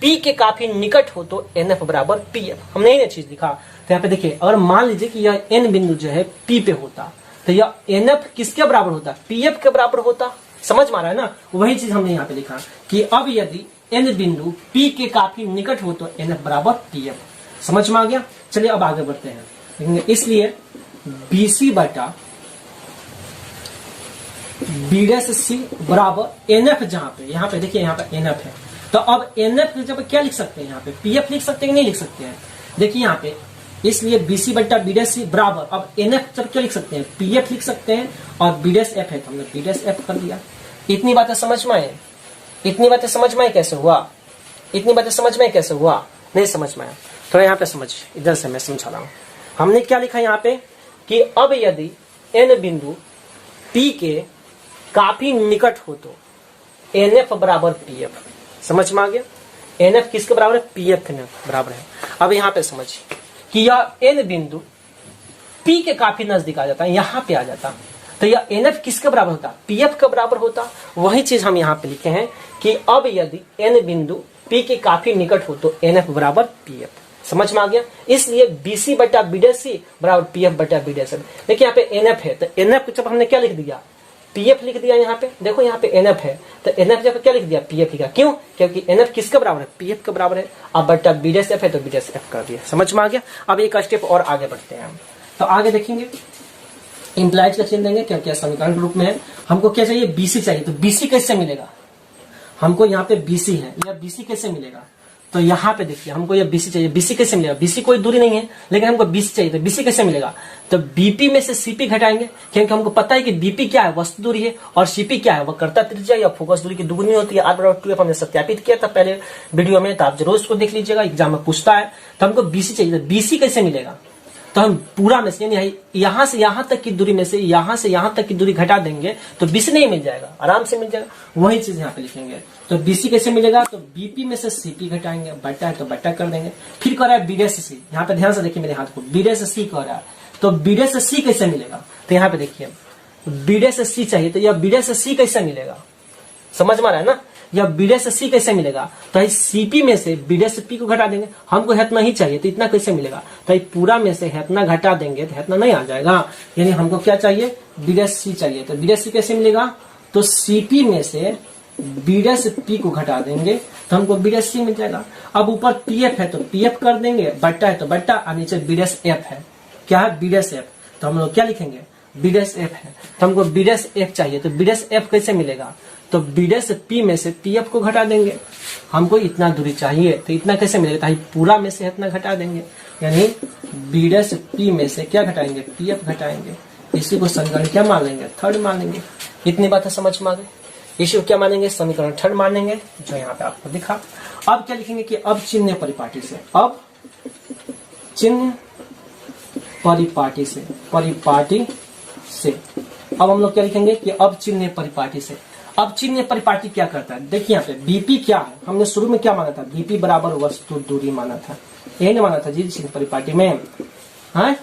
P के काफी निकट हो तो NF बराबर PF। हमने ये चीज लिखा। तो यहाँ पे देखिए, अगर मान लीजिए कि यह n बिंदु जो है P पे होता तो यह NF किसके बराबर होता, PF के बराबर होता। समझ में आ रहा है ना, वही चीज हमने यहाँ पे लिखा कि अब यदि n बिंदु P के काफी निकट हो तो NF बराबर PF। समझ में आ गया। चलिए अब आगे बढ़ते हैं। इसलिए BC बटा BC बराबर NF, जहां पे यहाँ पे देखिए यहाँ पे NF है, तो अब NF जब क्या लिख सकते हैं, यहाँ पे PF लिख सकते हैं कि नहीं लिख सकते हैं, देखिए यहाँ पे। इसलिए BC बटा BC बराबर अब NF जब क्या लिख सकते हैं, PF लिख सकते हैं, और BF है तो हमने BF कर दिया। इतनी बातें समझ में आए, इतनी बातें समझ में आए कैसे हुआ, इतनी बातें समझ में कैसे हुआ, नहीं समझ में आया थोड़ा यहाँ पे समझ, इधर से मैं समझा रहा हूँ। हमने क्या लिखा यहाँ पे कि अब यदि n बिंदु P के काफी निकट हो तो NF बराबर PF। समझ में आ गया। NF किसके बराबर है, PF के बराबर है। अब यहाँ पे समझिए कि यह n बिंदु P के काफी नजदीक आ जाता है, यहाँ पे आ जाता, तो यह NF किसके बराबर होता, PF के बराबर होता। वही चीज हम यहाँ पे लिखे हैं कि अब यदि n बिंदु P के काफी निकट हो तो NF बराबर PF। समझ में आ गया। इसलिए BC बटा BC बराबर PF बटा BC। देखिए यहाँ पे NF है, तो NF जब हमने क्या लिख दिया, PF लिख दिया। यहाँ पे देखो, यहाँ पे NF है तो NF जब क्या लिख दिया, PF लिखा। क्यों, क्योंकि NF किसके बराबर है, PF के बराबर है। अब बटा BF है तो BF कर दिया। समझ में आ गया। अब एक स्टेप और आगे बढ़ते हैं हम, तो आगे देखेंगे इंप्लाइज का चिन्ह देंगे, क्योंकि समीकरण रूप में है। हमको क्या चाहिए, BC चाहिए, तो BC कैसे मिलेगा, हमको यहाँ पे BC है, यह BC कैसे मिलेगा, तो यहाँ पे देखिए हमको यह BC चाहिए। BC कैसे मिलेगा, BC कोई दूरी नहीं है, लेकिन हमको BC चाहिए, तो BC कैसे मिलेगा, तो BP में से CP घटाएंगे, क्योंकि हमको पता है कि BP क्या है, वस्तु दूरी है, और CP क्या है, वह कर्ता त्रिज्या या फोकस दूरी की दुगुनी होती है। R बराबर 2F हमने सत्यापित किया था पहले वीडियो में, तो आप जरूर उसको देख लीजिएगा, एग्जाम में पूछता है। तो हमको BC चाहिए, तो BC कैसे मिलेगा, तो हम पूरा में से यहाँ से यहाँ तक की दूरी में से यहाँ तक की दूरी घटा देंगे तो BC नहीं मिल जाएगा, आराम से मिल जाएगा। वही चीज यहाँ पे लिखेंगे। तो BC कैसे मिलेगा, तो BP में से CP घटाएंगे, बटा है तो बटा कर देंगे। फिर कह रहा है BC, यहाँ पे ध्यान से देखिए मेरे हाथ को, BC कह रहा है, तो BC कैसे मिलेगा, तो यहाँ पे देखिए BC चाहिए, तो यह BC कैसे मिलेगा, समझ में आ रहा है ना, या BC कैसे मिलेगा, तो CP में से BC को घटा देंगे। हमको इतना ही चाहिए, तो इतना कैसे मिलेगा, तो पूरा में से इतना घटा देंगे तो इतना नहीं आ जाएगा, यानी हमको क्या चाहिए, BC चाहिए। तो BC कैसे मिलेगा, तो CP में से BC को घटा देंगे तो हमको BC मिल जाएगा। अब ऊपर PF है तो PF कर देंगे, बट्टा है तो बट्टा, और नीचे BF है, क्या है BF, तो हम लोग क्या लिखेंगे, BF है, तो हमको BF चाहिए, तो BF कैसे मिलेगा, तो BP में से PF को घटा देंगे। हमको इतना दूरी चाहिए, तो इतना कैसे मिलेगा, तो पूरा में से इतना घटा देंगे, यानी BP में से क्या घटाएंगे, PF घटाएंगे। इसी को समीकरण क्या मान लेंगे, थर्ड मान लेंगे। इतनी बातें समझ में आ गई। इसी को क्या मानेंगे, समीकरण थर्ड मान लेंगे, जो यहाँ पे आपको दिखा। अब क्या लिखेंगे कि अब चिन्ह परिपाटी से, अब चिन्ह परिपाटी से अब हम लोग क्या लिखेंगे कि अब चिन्ह परिपाटी से। अब चिन्ह परिपाटी क्या करता है, देखिए यहाँ पे BP क्या है, हमने शुरू में क्या माना था, BP बराबर वस्तु दूरी माना था, यही नहीं माना था जी चिन्ह परिपाटी में। हाँ,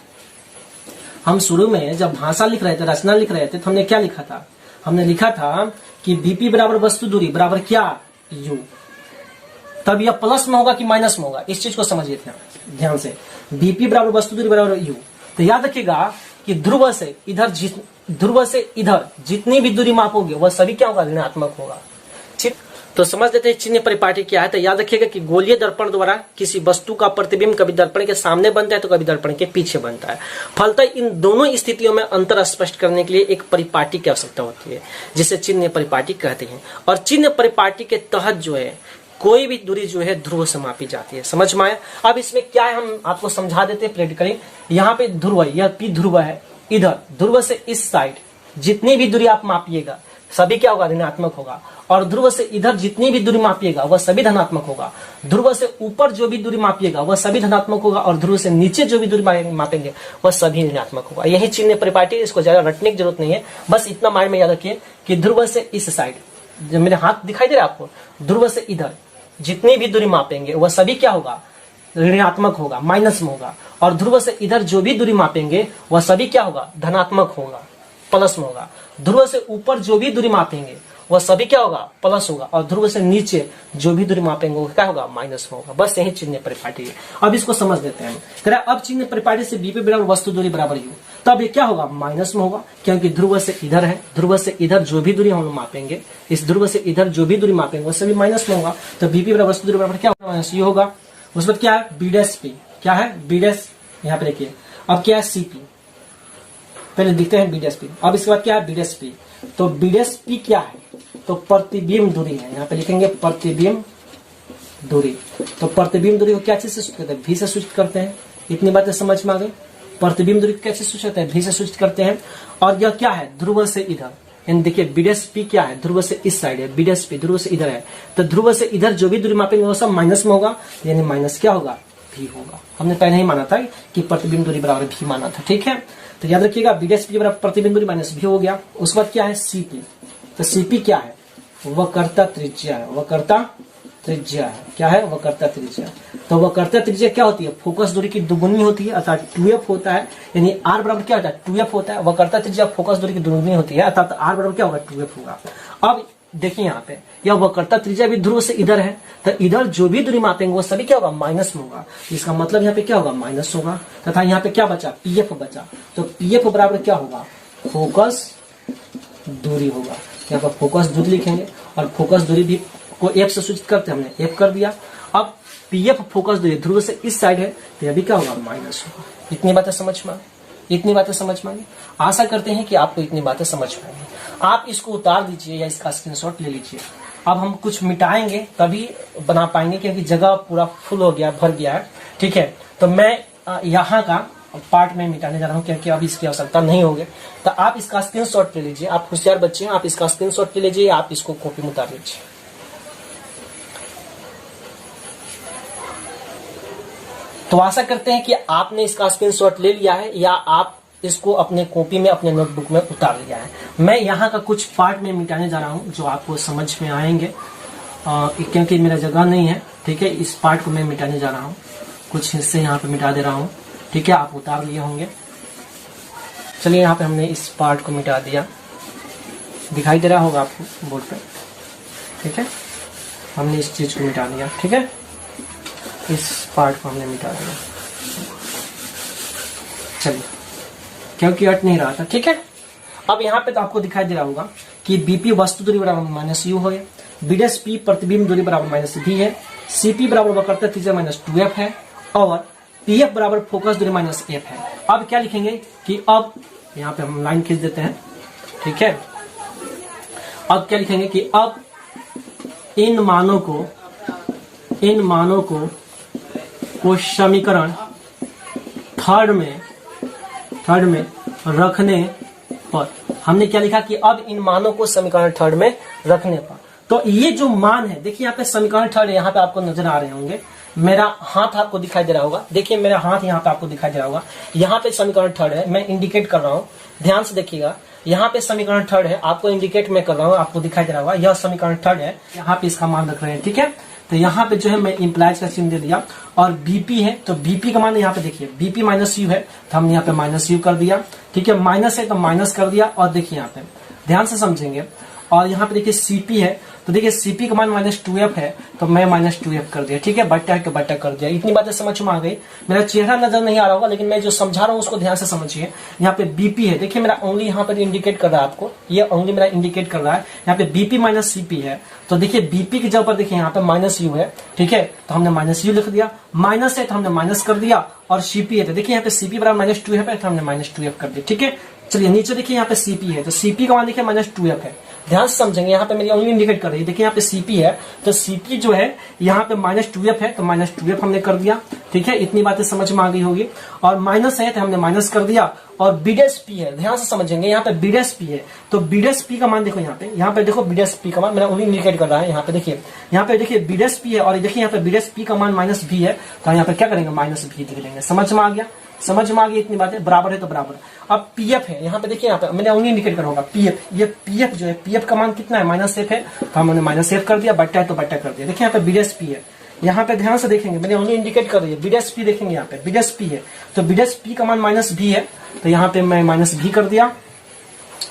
हम शुरू में जब भाषा लिख रहे थे, रचना लिख रहे थे, तो हमने क्या लिखा था, हमने लिखा था कि BP बराबर वस्तु दूरी बराबर क्या, U। तब यह प्लस में होगा कि माइनस में होगा, इस चीज को समझिए ध्यान से। बीपी बराबर वस्तु दूरी बराबर यू। तो याद रखिएगा कि ध्रुव से इधर जितनी भी दूरी मापोगे वह सभी क्या होगा, ऋणात्मक होगा। ठीक, तो समझ लेते हैं चिन्ह परिपाटी क्या है। तो याद रखिएगा कि गोलीय दर्पण द्वारा किसी वस्तु का प्रतिबिंब कभी दर्पण के सामने बनता है तो कभी दर्पण के पीछे बनता है। फलतः इन दोनों स्थितियों में अंतर स्पष्ट करने के लिए एक परिपाटी की आवश्यकता होती है, जिसे चिन्ह परिपाटी कहते हैं। और चिन्ह परिपाटी के तहत जो है कोई भी दूरी जो है ध्रुव से मापी जाती है। समझ में आया? अब इसमें क्या है हम आपको समझा देते हैं प्रैक्टिकली। यहाँ पे ध्रुव है, यह पी ध्रुव है, इधर ध्रुव से इस साइड जितनी भी दूरी आप मापिएगा सभी क्या होगा, ऋणात्मक होगा। और ध्रुव से इधर जितनी भी दूरी मापिएगा वह सभी धनात्मक होगा। ध्रुव से ऊपर जो भी दूरी मापिएगा वह सभी धनात्मक होगा, और ध्रुव से नीचे जो भी दूरी मापेंगे वह सभी ऋणात्मक होगा। यही चिन्ह परिपाटी, इसको ज्यादा रटने की जरूरत नहीं है, बस इतना माइंड में याद रखिए कि ध्रुव से इस साइड, जो मेरे हाथ दिखाई दे रहा है आपको, ध्रुव से इधर जितनी भी दूरी मापेंगे वह सभी क्या होगा, ऋणात्मक होगा, माइनस में होगा। और ध्रुव से इधर जो भी दूरी मापेंगे वह सभी क्या होगा, धनात्मक होगा, प्लस में होगा। ध्रुव से ऊपर जो भी दूरी मापेंगे वह सभी क्या होगा, प्लस होगा। और ध्रुव से नीचे जो भी दूरी मापेंगे वो क्या होगा, माइनस में होगा। बस यही चिन्ह परिपाटी है। अब इसको समझ लेते हैं। अब चिन्ह परिपाटी से बीपी बराबर वस्तु दूरी बराबर यू, तब ये क्या होगा, माइनस में होगा, क्योंकि ध्रुव से इधर है। ध्रुव से इधर जो भी दूरी हम मापेंगे, इस ध्रुव से इधर जो भी दूरी मापेंगे वो सभी माइनस में होगा। तो बीपी बराबर वस्तु दूरी बराबर क्या होगा, माइनस यू होगा। उसमें क्या है, बी डैश पी, क्या है बी डैश, यहाँ पे देखिए। अब क्या है सीपी, पहले दिखते हैं बी डैश पी। अब इसके बाद क्या है बी डैश पी। तो बी डैश पी क्या है, तो प्रतिबिंब दूरी है। यहाँ पे लिखेंगे प्रतिबिंब दूरी। तो प्रतिबिंब दूरी को क्या चीज से सूचित करते हैं, भी से सूचित करते हैं। इतनी बातें समझ में आ गई। प्रतिबिंब दूरी क्या चीज सूचित करते हैं, भी से सूचित करते हैं। और यह क्या है, ध्रुव से इधर, यानी देखिए बी डैश पी क्या है, ध्रुव से इस साइड है, बी डैश पी ध्रुव से इधर है। तो ध्रुव से इधर जो भी दूरी मापेंगे वो सब माइनस में होगा, यानी माइनस क्या होगा, भी होगा। हमने पहले ही माना था कि प्रतिबिंब दूरी बराबर भी माना था, ठीक है। तो याद रखिएगा बी डैश पी बराबर प्रतिबिंब दूरी माइनस भी हो गया। उसके बाद क्या है सीपी। तो सीपी क्या है, वक्रता त्रिज्या है, वक्रता त्रिज्या है, क्या है, वक्रता त्रिज्या। तो वक्रता त्रिज्या क्या होती है, फोकस दूरी की दुगुनी होती है, अर्थात 2f होता है, यानी r बराबर क्या होता है, 2f होता है। वक्रता त्रिज्या फोकस दूरी की दुगुनी होती है, अर्थात r बराबर क्या होगा, 2f होगा। अब देखिए यहाँ पे यह वक्रता त्रिज्या भी ध्रुव से इधर है, तो इधर जो भी दूरी मापेंगे वो सभी क्या होगा, माइनस में होगा। इसका मतलब यहाँ पे क्या होगा, माइनस होगा। तथा यहाँ पे क्या बचा, पीएफ बचा। तो पीएफ बराबर क्या होगा, फोकस दूरी होगा। यहाँ पर फोकस दूरी लिखेंगे, और फोकस दूरी भी को एफ से सूचित करते हैं, हमने एफ कर दिया। अब पीएफ फोकस दूरी ध्रुव से इस साइड है, तो यह भी क्या होगा, माइनस होगा। इतनी बातें समझ में आई। आशा करते हैं कि आपको इतनी बातें समझ में आई। आप इसको उतार दीजिए या इसका स्क्रीनशॉट ले लीजिए। अब हम कुछ मिटाएंगे तभी बना पाएंगे, क्योंकि जगह पूरा फुल हो गया, भर गया है, ठीक है। तो मैं यहाँ का पार्ट में मिटाने जा रहा हूँ, क्योंकि अब इसकी आवश्यकता नहीं होगी। तो आप इसका स्क्रीनशॉट ले लीजिए, आप होशियार बच्चे हैं, आप इसका स्क्रीनशॉट ले लीजिए, आप इसको कॉपी में उतार लीजिए। तो आशा करते हैं कि आपने इसका स्क्रीनशॉट ले लिया है, या आप इसको अपने कॉपी में, अपने नोटबुक में उतार लिया है। मैं यहाँ का कुछ पार्ट में मिटाने जा रहा हूँ जो आपको समझ में आएंगे, क्योंकि मेरा जगह नहीं है, ठीक है। इस पार्ट को मैं मिटाने जा रहा हूँ, कुछ हिस्से यहाँ पे मिटा दे रहा हूँ, ठीक है। आप उतार लिए होंगे। चलिए यहाँ पे हमने इस पार्ट को मिटा दिया, दिखाई दे रहा होगा आपको बोर्ड पे, ठीक है। हमने इस चीज को मिटा दिया, ठीक है। इस पार्ट को हमने मिटा दिया, चलिए, क्योंकि हट नहीं रहा था, ठीक है। अब यहाँ पे तो आपको दिखाई दे रहा होगा कि बीपी वस्तु दूरी बराबर माइनस यू है, बी डैश पी प्रतिबिंब दूरी बराबर माइनस भी है, सीपी बराबर वक्रता त्रिज्या माइनस 2f है, और पीएफ बराबर फोकस दूरी माइनस f है। अब क्या लिखेंगे कि अब यहाँ पे हम लाइन खींच देते हैं, ठीक है। अब क्या लिखेंगे कि अब इन मानों को समीकरण थर्ड में रखने पर, हमने क्या लिखा कि अब इन मानों को समीकरण थर्ड में रखने पर। तो ये जो मान है, देखिए यहाँ पे समीकरण थर्ड है, यहाँ पे आपको नजर आ रहे होंगे, मेरा हाथ आपको दिखाई दे रहा होगा, देखिए मेरा हाथ यहाँ पे आपको दिखाई दे रहा होगा, यहाँ पे समीकरण थर्ड है, मैं इंडिकेट कर रहा हूँ, ध्यान से देखिएगा। यहाँ पे समीकरण थर्ड है, आपको इंडिकेट मैं कर रहा हूँ, आपको दिखाई दे रहा होगा, यह समीकरण थर्ड है, यहाँ पे इसका मान रख रहे हैं, ठीक है। तो यहाँ पे जो है मैं इम्प्लाइज का चिन्ह दे दिया, और बीपी है तो बीपी का मान यहाँ पे देखिए, बीपी माइनस यू है तो हमने यहाँ पे माइनस यू कर दिया, ठीक है। माइनस है तो माइनस कर दिया, और देखिए यहाँ पे ध्यान से समझेंगे, और यहाँ पे देखिए Cp है, तो देखिए Cp का मान -2f है, तो मैं -2f कर दिया, ठीक है, बट्टा है तो बट्टा कर दिया। इतनी बातें समझ में आ गई। मेरा चेहरा नजर नहीं आ रहा होगा, लेकिन मैं जो समझा रहा हूँ उसको ध्यान से समझिए। यहाँ पे Bp है, देखिए मेरा उंगली यहाँ पर इंडिकेट कर रहा है आपको, ये उंगली मेरा इंडिकेट कर रहा है। यहाँ पे Bp माइनस Cp है, तो देखिए Bp की जगह पर देखिए यहाँ पे -u है, ठीक है, तो हमने -u लिख दिया, माइनस है तो हमने माइनस कर दिया, और Cp है तो देखिए यहाँ पे Cp बराबर -2f है, तो हमने -2f कर दिया, ठीक है। चलिए नीचे देखिए यहाँ पे Cp है, तो Cp का मान देखिए -2f है। ध्यान से समझेंगे, यहाँ पे मेरी उंगली इंडिकेट कर रही है, देखिए यहाँ पे Cp है, तो Cp जो है यहाँ पे -2f है, तो -2f हमने कर दिया, ठीक है। इतनी बातें समझ में आ गई होगी। और माइनस है तो हमने माइनस कर दिया, और B' है, ध्यान से समझेंगे, यहाँ पे B' है, तो B' का मान देखो यहाँ पे देखो B' का मान मेरा उंगली इंडिकेट कर रहा है, यहाँ पे देखिए B' है, और देखिए यहाँ पे B' का मान -b है, तो यहाँ पे क्या करेंगे -b लिख लेंगे। समझ में आ गया, समझ में आ गई इतनी बातें। बराबर है तो बराबर। अब Pf है, यहाँ पे देखिए, यहाँ पे मैंने उंगली इंडिकेट कर होगा Pf, ये Pf जो है, Pf का मान कितना है -f है, तो हमने -f कर दिया, बट्टा है तो बट्टा कर दिया। देखिए यहाँ पे B' है, यहाँ पे ध्यान से देखेंगे, मैंने उंगली इंडिकेट कर रही है, B' देखेंगे यहाँ पे B' है, तो B' का मान -b है, तो यहाँ पे मैं -b कर दिया,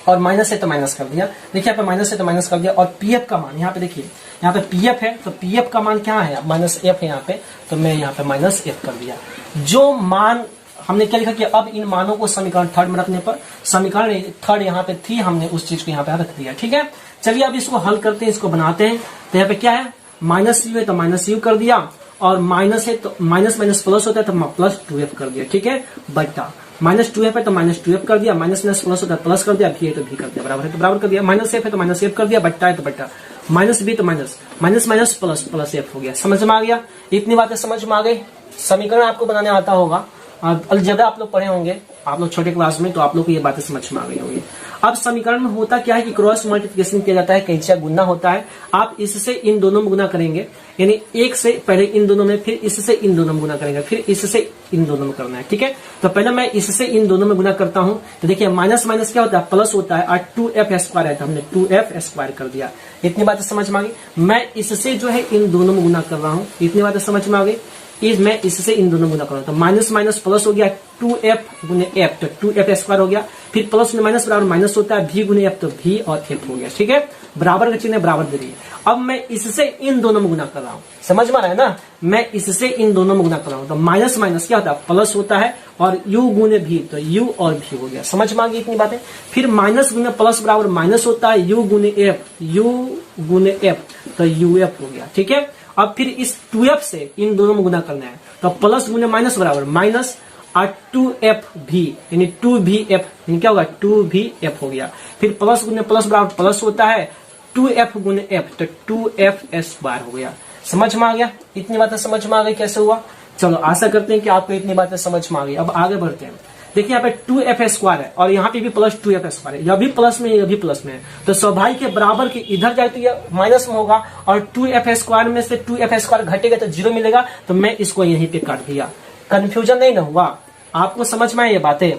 और माइनस है तो माइनस कर दिया। देखिए यहाँ पे माइनस है तो माइनस कर दिया। और Pf का मान यहाँ पे देखिए, यहाँ पे Pf है, तो Pf का मान क्या है, -f है यहाँ पे, तो मैं यहाँ पे -f कर दिया। जो मान हमने क्या लिखा कि अब इन मानों को समीकरण थर्ड में रखने पर, समीकरण थर्ड यहाँ पे थी, हमने उस चीज को यहाँ पे रख दिया, ठीक है। चलिए अब इसको हल करते हैं, इसको बनाते हैं। तो यहाँ पे क्या है, -u है तो -u कर दिया, और माइनस है तो माइनस प्लस होता है तो +2f कर दिया, ठीक है, बट्टा -2f है तो -2f कर दिया, माइनस प्लस होता है प्लस कर दिया, भी है तो भी कर दिया, बराबर है तो बराबर कर दिया, -f है तो -f कर दिया, बट्टा है तो बट्टा, -b तो माइनस प्लस f हो गया। समझ में आ गया, इतनी बातें समझ में आ गई। समीकरण आपको बनाने आता होगा, अलजेब्रा आप लोग पढ़े होंगे, आप लोग छोटे क्लास में, तो आप लोग को ये बातें समझ में आ गई होंगी। अब समीकरण में होता क्या है कि क्रॉस मल्टीप्लिकेशन किया जाता है, कैंचिया गुना होता है। आप इससे इन दोनों में गुना करेंगे, यानी एक से पहले इन दोनों में, फिर इससे इन दोनों में गुना करेंगे, फिर इससे इन दोनों में करना है, ठीक है। तो पहले मैं इससे इन दोनों में गुना करता हूं, तो देखिए माइनस माइनस क्या होता है, प्लस होता है, और 2f² है तो हमने 2f² कर दिया। इतनी बातें समझ में आ गई। मैं इससे जो है इन दोनों में गुना कर रहा हूँ, इतनी बातें समझ में आ गई। मैं इससे इन दोनों गुना कर रहा हूं, तो माइनस माइनस प्लस हो गया, 2f गुने f, तो 2f² हो गया, फिर प्लस में माइनस बराबर माइनस होता है, v गुने f, तो v और f हो गया, ठीक है। बराबर का चिन्ह बराबर दे रही है। अब मैं इससे इन दोनों में गुना कर रहा हूं, समझ में आ रहा है ना, मैं इससे इन दोनों में गुना कर रहा हूं, तो माइनस माइनस क्या होता है, प्लस होता है, और u गुने v, तो u और v हो गया। समझ में आ गई इतनी बातें। फिर माइनस गुने प्लस बराबर माइनस होता है, u गुने f, तो uf हो गया, ठीक है। अब फिर इस 2f से इन दोनों में गुना करना है, तो प्लस गुने माइनस बराबर माइनस, और 2f भी, यानी 2vf, यानी क्या होगा, 2vf हो गया। फिर प्लस गुने प्लस बराबर प्लस होता है, 2f गुने f, तो 2f² हो गया। समझ में आ गया, इतनी बातें समझ में आ गई कैसे हुआ। चलो आशा करते हैं कि आपको इतनी बातें समझ में आ गई। अब आगे बढ़ते हैं। देखिए यहाँ पे 2f² है, और यहाँ पे भी प्लस 2f² है, यह भी प्लस में है, यह भी प्लस में है, तो स्वाभाविक के बराबर के इधर जाए तो यह माइनस में होगा, और 2f² में से 2f² घटेगा तो 0 मिलेगा, तो मैं इसको यहीं पे काट दिया। कंफ्यूजन नहीं ना हुआ, आपको समझ में आए ये बातें,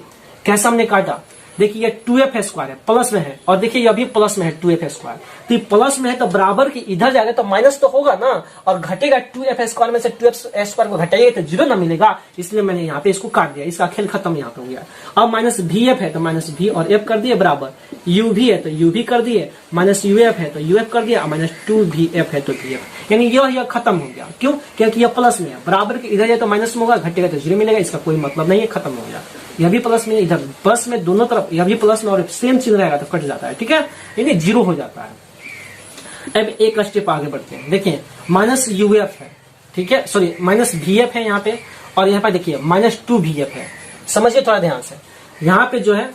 कैसे हमने काटा। देखिए ये 2f² है, प्लस में है, और देखिए यह भी प्लस में है 2f², तो प्लस में है तो बराबर के इधर जाएगा तो माइनस तो होगा ना, और घटेगा 2f² में से 2f² को घटाइएगा तो 0 ना मिलेगा, इसलिए मैंने यहाँ पे इसको काट दिया, इसका खेल खत्म यहाँ पे हो गया। अब -vf है तो -v और f कर दिए बराबर, uv है तो uv कर दिए, -uf है तो uf कर दिया, -2vf है तो vf, यानी यह खत्म हो गया। क्यों, क्योंकि यह प्लस में है, बराबर के इधर जाए तो माइनस में होगा, घटेगा तो 0 मिलेगा, इसका कोई मतलब नहीं है, खत्म हो गया। यह भी प्लस में, इधर प्लस में, दोनों तरफ यह भी प्लस में, और सेम चिन्ह रहेगा तो कट जाता है, ठीक है, यानी 0 हो जाता है। अब एक स्टेप आगे बढ़ते हैं। देखिए -uf है, ठीक है, सॉरी -vf है यहाँ पे, और यहाँ पे देखिए -2vf है। समझिए थोड़ा ध्यान से, यहाँ पे जो है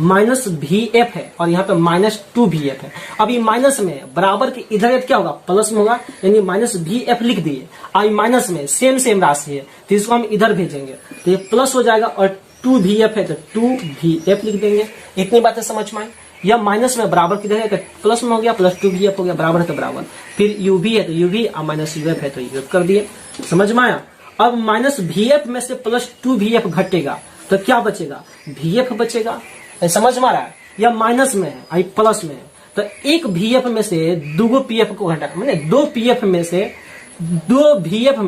-vf है, और यहाँ पे -2vf है। अब ये माइनस में बराबर के इधर क्या होगा, प्लस में होगा, यानी -vf लिख दिए, और माइनस में सेम राशि है, तो इसको हम इधर भेजेंगे तो ये प्लस हो जाएगा, और 2vf है तो 2vf लिख देंगे। इतनी बातें समझ में आई। यह माइनस में बराबर किधर है तो प्लस में हो गया, +2vf हो गया, बराबर है तो बराबर, फिर uv है तो uv, और -uf है तो uf कर दिए। समझ में आया। अब -vf में से +2vf घटेगा तो क्या बचेगा, vf बचेगा। समझ में आ रहा है, यह माइनस में है, आई प्लस में है, तो एक vf में से 2 pf को घटा, मैंने 2 vf में से 2 vf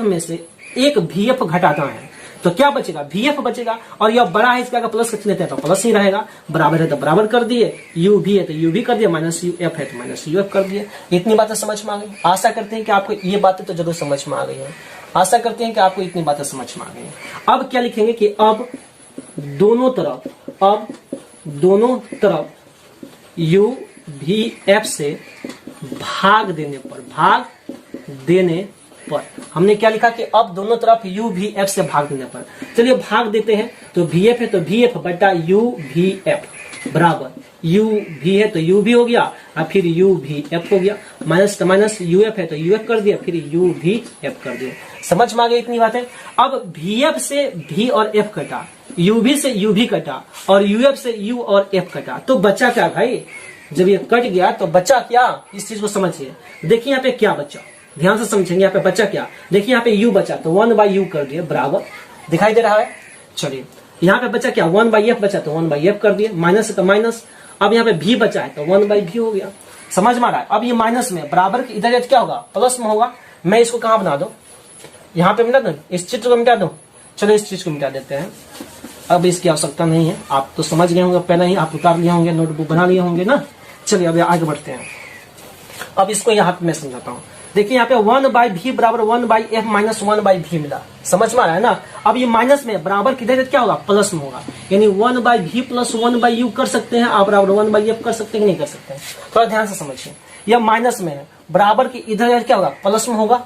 में से एक vf घटाता है, तो क्या बचेगा, VF बचेगा। और यह बड़ा है इसका प्लस का लेते हैं तो प्लस ही रहेगा, बराबर है तो बराबर कर दिए, UV है तो UV कर दिया, माइनस UF है तो माइनस UF कर दिए। इतनी बातें समझ में आ गई। आशा करते हैं कि आपको ये बातें तो जरूर समझ में आ गई है। आशा करते हैं कि आपको इतनी बातें समझ में आ गई है। अब क्या लिखेंगे कि अब दोनों तरफ UVF से भाग देने पर हमने क्या लिखा कि अब दोनों तरफ UVF से भाग देने पर, चलिए भाग देते हैं। तो VF है तो VF बटा UVF बराबर UV है तो UV हो गया और फिर UVF हो गया, माइनस तो माइनस, UF है तो UF कर दिया, फिर UVF कर दिया। समझ में आ गई इतनी बातें। अब VF से V और F कटा, UV से UV कटा और UF से U और F कटा, तो बचा क्या भाई, जब ये कट गया तो बचा क्या, इस चीज को समझिए। देखिए यहाँ पे क्या बचा, ध्यान से समझेंगे। यहाँ पे बचा क्या, देखिए यहाँ पे U बचा तो 1/U कर दिए बराबर, दिखाई दे रहा है। चलिए यहाँ पे बचा क्या, 1/F बचा तो 1/F कर दिए, माइनस है तो माइनस। अब यहाँ पे V बचा है तो 1/V हो गया। समझ में आ रहा है। अब ये माइनस में बराबर के इधर क्या होगा, प्लस में होगा। मैं इसको कहाँ बना दूं, यहाँ पे मिटा दूं, इस चित्र को मिटा दूं। चलो इस चीज को मिटा देते हैं, अब इसकी आवश्यकता नहीं है। आप तो समझ गए होंगे, पहले ही आप उतार लिए होंगे, नोटबुक बना लिए होंगे ना। चलिए अब आगे बढ़ते हैं। अब इसको यहाँ पे मैं समझाता हूँ। देखिए यहाँ पे 1/V बराबर 1/F माइनस 1/V मिला। समझ में आ रहा है ना। अब ये माइनस में बराबर किधर क्या होगा, प्लस में होगा, यानी 1/V प्लस 1/U कर सकते हैं आप, बराबर 1/F कर सकते हैं कि नहीं कर सकते हैं, थोड़ा ध्यान से समझिए। यह माइनस में है, बराबर की इधर क्या होगा, प्लस में होगा।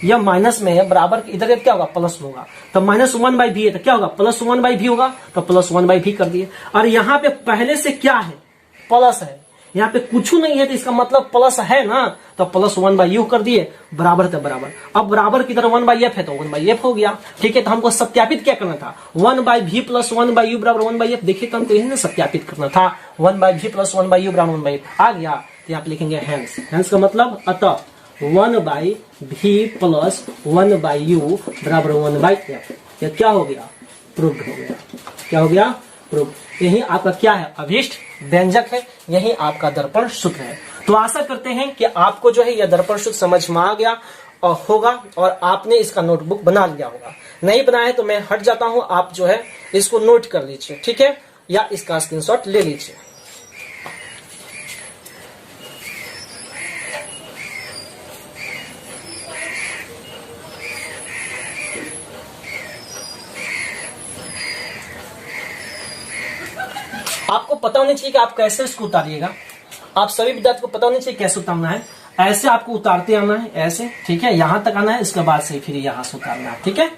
यह माइनस में है, बराबर की इधर क्या होगा, प्लस में होगा। तो माइनस 1/V है तो क्या होगा, प्लस 1/V होगा, तो प्लस 1/V कर दिए। और यहाँ पे पहले से क्या है, प्लस है, यहाँ पे कुछ नहीं है तो इसका मतलब प्लस है ना, तो प्लस 1/U कर दिए, बराबर तो बराबर। अब बराबर की तरह 1/F है तो 1/F हो गया। ठीक है, तो हमको सत्यापित क्या करना था, 1/V प्लस 1/U बराबर 1/F। देखिए तो हमको यही ना सत्यापित करना था, 1/V प्लस 1/U बराबर 1/F आ गया। तो यहाँ पे लिखेंगे हैंस, हैंस का मतलब अतः 1/V प्लस 1/U बराबर 1/F। यह क्या हो गया, प्रूव्ड हो गया। क्या हो गया, प्रूव्ड। यही आपका क्या है, अभीष्ट व्यंजक है, यही आपका दर्पण सूत्र है। तो आशा करते हैं कि आपको जो है यह दर्पण सूत्र समझ में आ गया और होगा, और आपने इसका नोटबुक बना लिया होगा। नहीं बनाया है तो मैं हट जाता हूं, आप जो है इसको नोट कर लीजिए, ठीक है, या इसका स्क्रीनशॉट ले लीजिए। आपको पता होना चाहिए कि आप कैसे इसको उतारिएगा। आप सभी विद्यार्थी को पता होना चाहिए कैसे उतारना है। ऐसे आपको उतारते आना है, ऐसे, ठीक है, यहां तक आना है, इसके बाद से फिर यहां से उतारना है, ठीक है,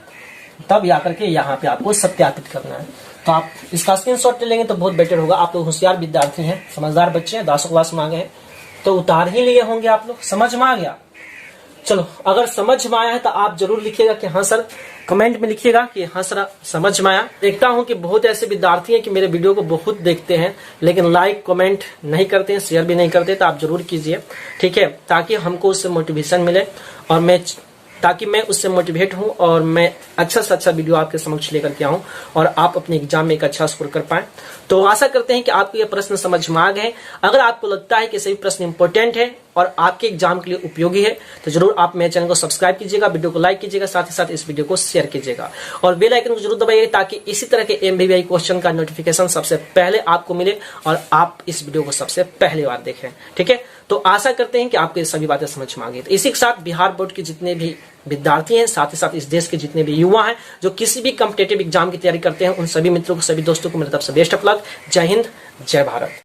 तब या करके यहाँ पे आपको सत्यापित करना है। तो आप इसका स्क्रीनशॉट ले लेंगे तो बहुत बेटर होगा। आप लोग होशियार विद्यार्थी हैं, समझदार बच्चे हैं, 10 क्लास में आ गए हैं, तो उतार ही लिए होंगे आप लोग। समझ में आ गया। चलो, अगर समझ में आया है तो आप जरूर लिखिएगा कि हाँ सर, कमेंट में लिखिएगा कि हाँ सर समझ में आया। देखता हूं कि बहुत ऐसे विद्यार्थी हैं कि मेरे वीडियो को बहुत देखते हैं लेकिन लाइक कमेंट नहीं करते हैं, शेयर भी नहीं करते, तो आप जरूर कीजिए, ठीक है, ताकि हमको उससे मोटिवेशन मिले और ताकि मैं उससे मोटिवेट हूं और मैं अच्छा से अच्छा वीडियो आपके समक्ष लेकर के आऊं और आप अपने एग्जाम में एक अच्छा स्कोर कर पाएं। तो आशा करते हैं कि आपको ये प्रश्न समझ में आ गए। अगर आपको लगता है कि सभी प्रश्न इंपॉर्टेंट है और आपके एग्जाम के लिए उपयोगी है तो जरूर आप मेरे चैनल को सब्सक्राइब कीजिएगा, वीडियो को लाइक कीजिएगा, साथ ही साथ इस वीडियो को शेयर कीजिएगा और बेल आइकन को जरूर दबाइए ताकि इसी तरह के MBBI क्वेश्चन का नोटिफिकेशन सबसे पहले आपको मिले और आप इस वीडियो को सबसे पहली बार देखें, ठीक है। तो आशा करते हैं कि आपको ये सभी बातें समझ में आ गई। तो इसी के साथ बिहार बोर्ड के जितने भी विद्यार्थी हैं, साथ ही साथ इस देश के जितने भी युवा हैं जो किसी भी कॉम्पिटिटिव एग्जाम की तैयारी करते हैं, उन सभी मित्रों को, सभी दोस्तों को मेरी तरफ से बेस्ट ऑफ लक। जय हिंद, जय भारत।